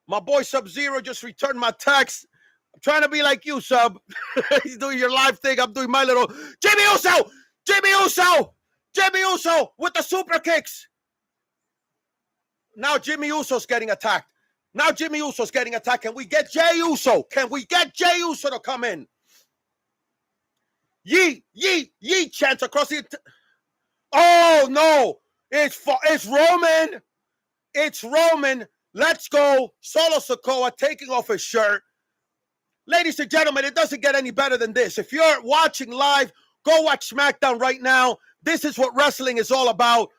My boy Sub-Zero just returned my text. I'm trying to be like you, Sub. He's doing your live thing. I'm doing my little Jimmy Uso! Jimmy Uso! Jimmy Uso with the super kicks. Now Jimmy Uso's getting attacked. Now Jimmy Uso's getting attacked. Can we get Jey Uso? Can we get Jey Uso to come in? Yee, yee, yee chants across the... Oh, no. It's Roman. It's Roman. Let's go. Solo Sikoa taking off his shirt. Ladies and gentlemen, it doesn't get any better than this. If you're watching live, go watch SmackDown right now. This is what wrestling is all about.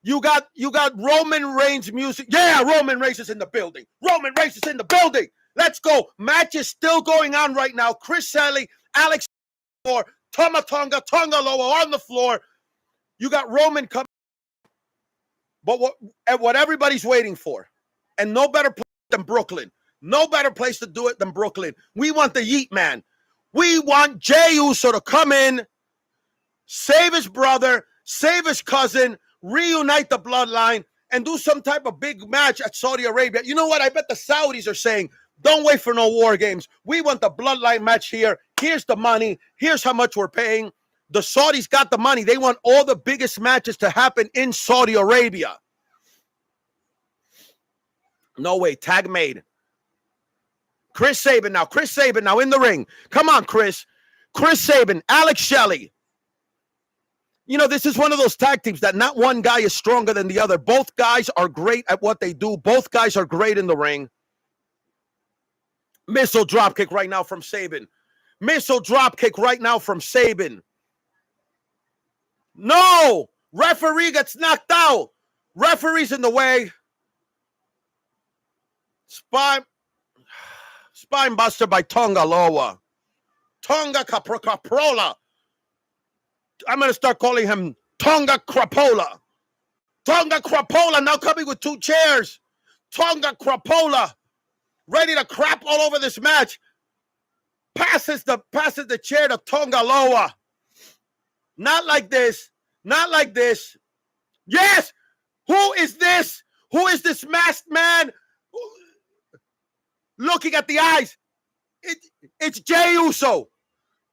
You got Roman Reigns music. Yeah, Roman Reigns is in the building. Roman Reigns is in the building. Let's go. Match is still going on right now. Chris Shelley, Alex Tama Tonga, Tonga Loa on the floor. You got Roman coming. But what everybody's waiting for, and no better place than Brooklyn. No better place to do it than Brooklyn. We want the Yeet Man. We want Jey Uso to come in, save his brother, save his cousin, reunite the bloodline, and do some type of big match at Saudi Arabia. You know what? I bet the Saudis are saying, don't wait for no war games. We want the bloodline match here. Here's the money. Here's how much we're paying. The Saudis got the money. They want all the biggest matches to happen in Saudi Arabia. No way. Tag made. Chris Sabin now. Chris Sabin now in the ring. Come on, Chris. Chris Sabin, Alex Shelley. You know, this is one of those tag teams that not one guy is stronger than the other. Both guys are great at what they do. Both guys are great in the ring. Missile dropkick right now from Sabin. Missile dropkick right now from Sabin. No! Referee gets knocked out. Referee's in the way. Spine buster by Tonga Loa. Tonga Caprola. I'm going to start calling him Tonga Crapola. Tonga Crapola now coming with 2 chairs. Tonga Crapola ready to crap all over this match. Passes the chair to Tonga Loa. Not like this. Not like this. Yes! Who is this? Who is this masked man? Looking at the eyes. It's Jey Uso.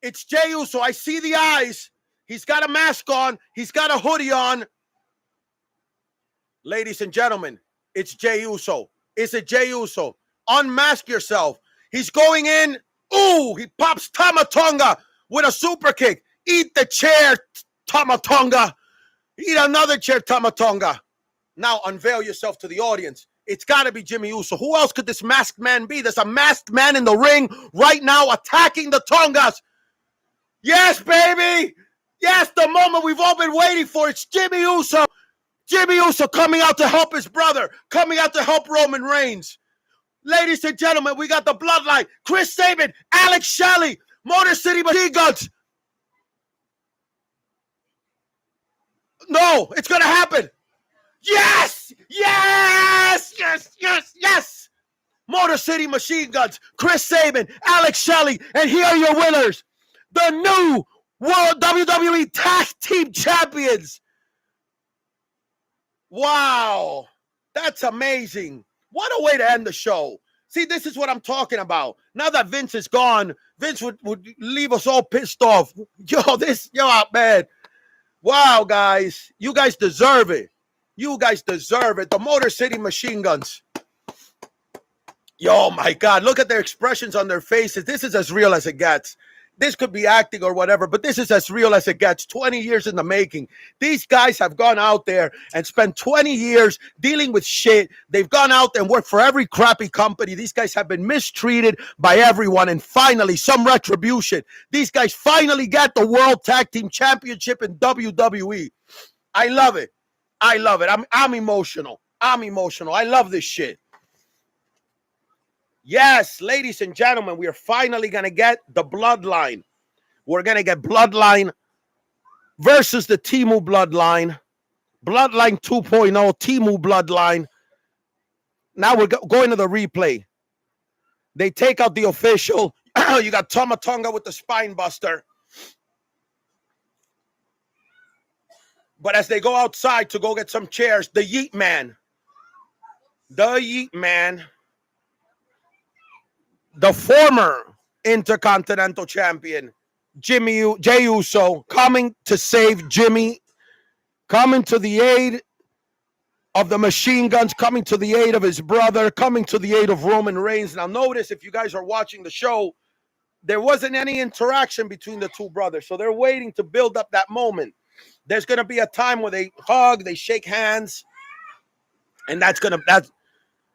It's Jey Uso. I see the eyes. He's got a mask on. He's got a hoodie on. Ladies and gentlemen, it's Jey Uso. It's a Jey Uso. Unmask yourself. He's going in. Ooh, he pops Tama Tonga with a super kick. Eat the chair, Tama Tonga. Eat another chair, Tama Tonga. Now unveil yourself to the audience. It's got to be Jimmy Uso. Who else could this masked man be? There's a masked man in the ring right now attacking the Tongas. Yes, baby. Yes, the moment we've all been waiting for. It's Jimmy Uso. Jimmy Uso coming out to help his brother. Coming out to help Roman Reigns. Ladies and gentlemen, we got the bloodline. Chris Sabin, Alex Shelley, Motor City Machine Guns. No, it's going to happen. Yes! Yes! Yes! Yes! Yes! Motor City Machine Guns, Chris Sabin, Alex Shelley, and here are your winners. The new World WWE Tag Team Champions. Wow. That's amazing. What a way to end the show. See, this is what I'm talking about. Now that Vince is gone, Vince would leave us all pissed off. Man. Wow, guys. You guys deserve it. You guys deserve it. The Motor City Machine Guns. Yo, my God. Look at their expressions on their faces. This is as real as it gets. This could be acting or whatever, but this is as real as it gets. 20 years in the making. These guys have gone out there and spent 20 years dealing with shit. They've gone out and worked for every crappy company. These guys have been mistreated by everyone, and finally, some retribution. These guys finally got the World Tag Team Championship in WWE. I love it. I love it. I'm emotional. I'm emotional. I love this shit. Yes, ladies and gentlemen, we are finally going to get the Bloodline. We're going to get Bloodline versus the Temu Bloodline. Bloodline 2.0, Temu Bloodline. Now we're going to the replay. They take out the official. You got Tama Tonga with the spine buster. But as they go outside to go get some chairs, the Yeet Man. The Yeet Man. The former Intercontinental Champion, Jey Uso, coming to save Jimmy, coming to the aid of the Machine Guns, coming to the aid of his brother, coming to the aid of Roman Reigns. Now notice, if you guys are watching the show, there wasn't any interaction between the two brothers, so they're waiting to build up that moment. There's going to be a time where they hug, they shake hands, and that's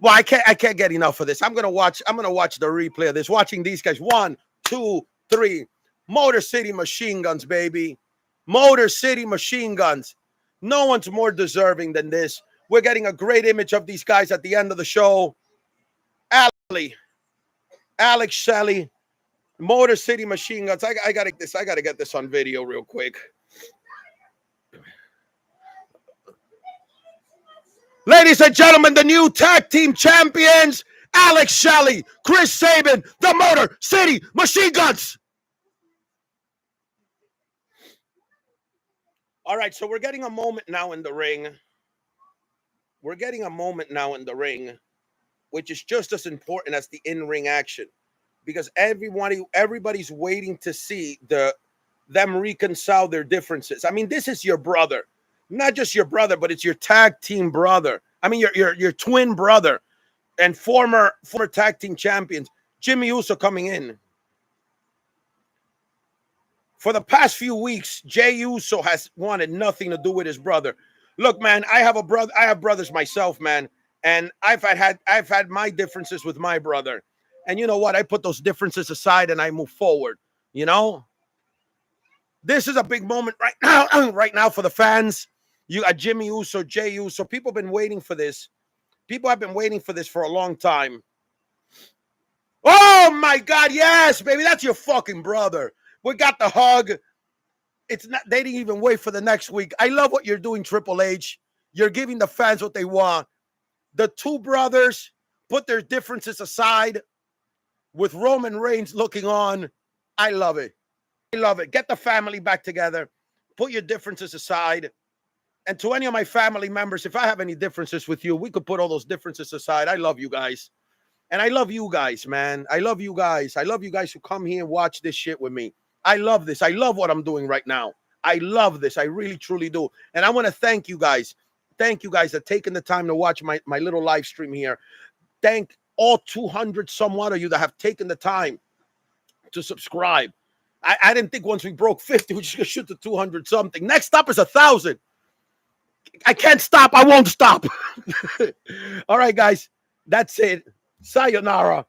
well, I can't get enough of this. I'm gonna watch the replay of this. Watching these guys. 1, 2, 3. Motor City Machine Guns, baby. Motor City Machine Guns. No one's more deserving than this. We're getting a great image of these guys at the end of the show. Alex Shelley, Motor City Machine Guns. I gotta get this on video real quick. Ladies and gentlemen, the new tag team champions, Alex Shelley, Chris Sabin, the Motor City Machine Guns. All right, so we're getting a moment now in the ring. We're getting a moment now in the ring, which is just as important as the in-ring action, because everybody's waiting to see them reconcile their differences. I mean, this is your brother, not just your brother, but it's your tag team brother. I mean, your twin brother and former tag team champions, Jimmy Uso, coming in. For the past few weeks, Jey Uso has wanted nothing to do with his brother. Look, man, I have brothers myself, man, and I've had my differences with my brother. And you know what? I put those differences aside and I move forward. You know, this is a big moment right now, right now for the fans. You got Jimmy Uso, Jey Uso. People have been waiting for this. People have been waiting for this for a long time. Oh my God, yes, baby, that's your fucking brother. We got the hug. It's not. They didn't even wait for the next week. I love what you're doing, Triple H. You're giving the fans what they want. The two brothers put their differences aside with Roman Reigns looking on. I love it. I love it. Get the family back together. Put your differences aside. And to any of my family members, if I have any differences with you, we could put all those differences aside. I love you guys. And I love you guys, man. I love you guys. I love you guys who come here and watch this shit with me. I love this. I love what I'm doing right now. I love this. I really, truly do. And I want to thank you guys. Thank you guys for taking the time to watch my little live stream here. Thank all 200 somewhat of you that have taken the time to subscribe. I didn't think once we broke 50, we're just going to shoot to 200 something. Next up is 1,000. I can't stop. I won't stop. All right, guys. That's it. Sayonara.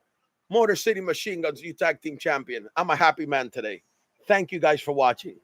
Motor City Machine Guns, you tag team champion. I'm a happy man today. Thank you guys for watching.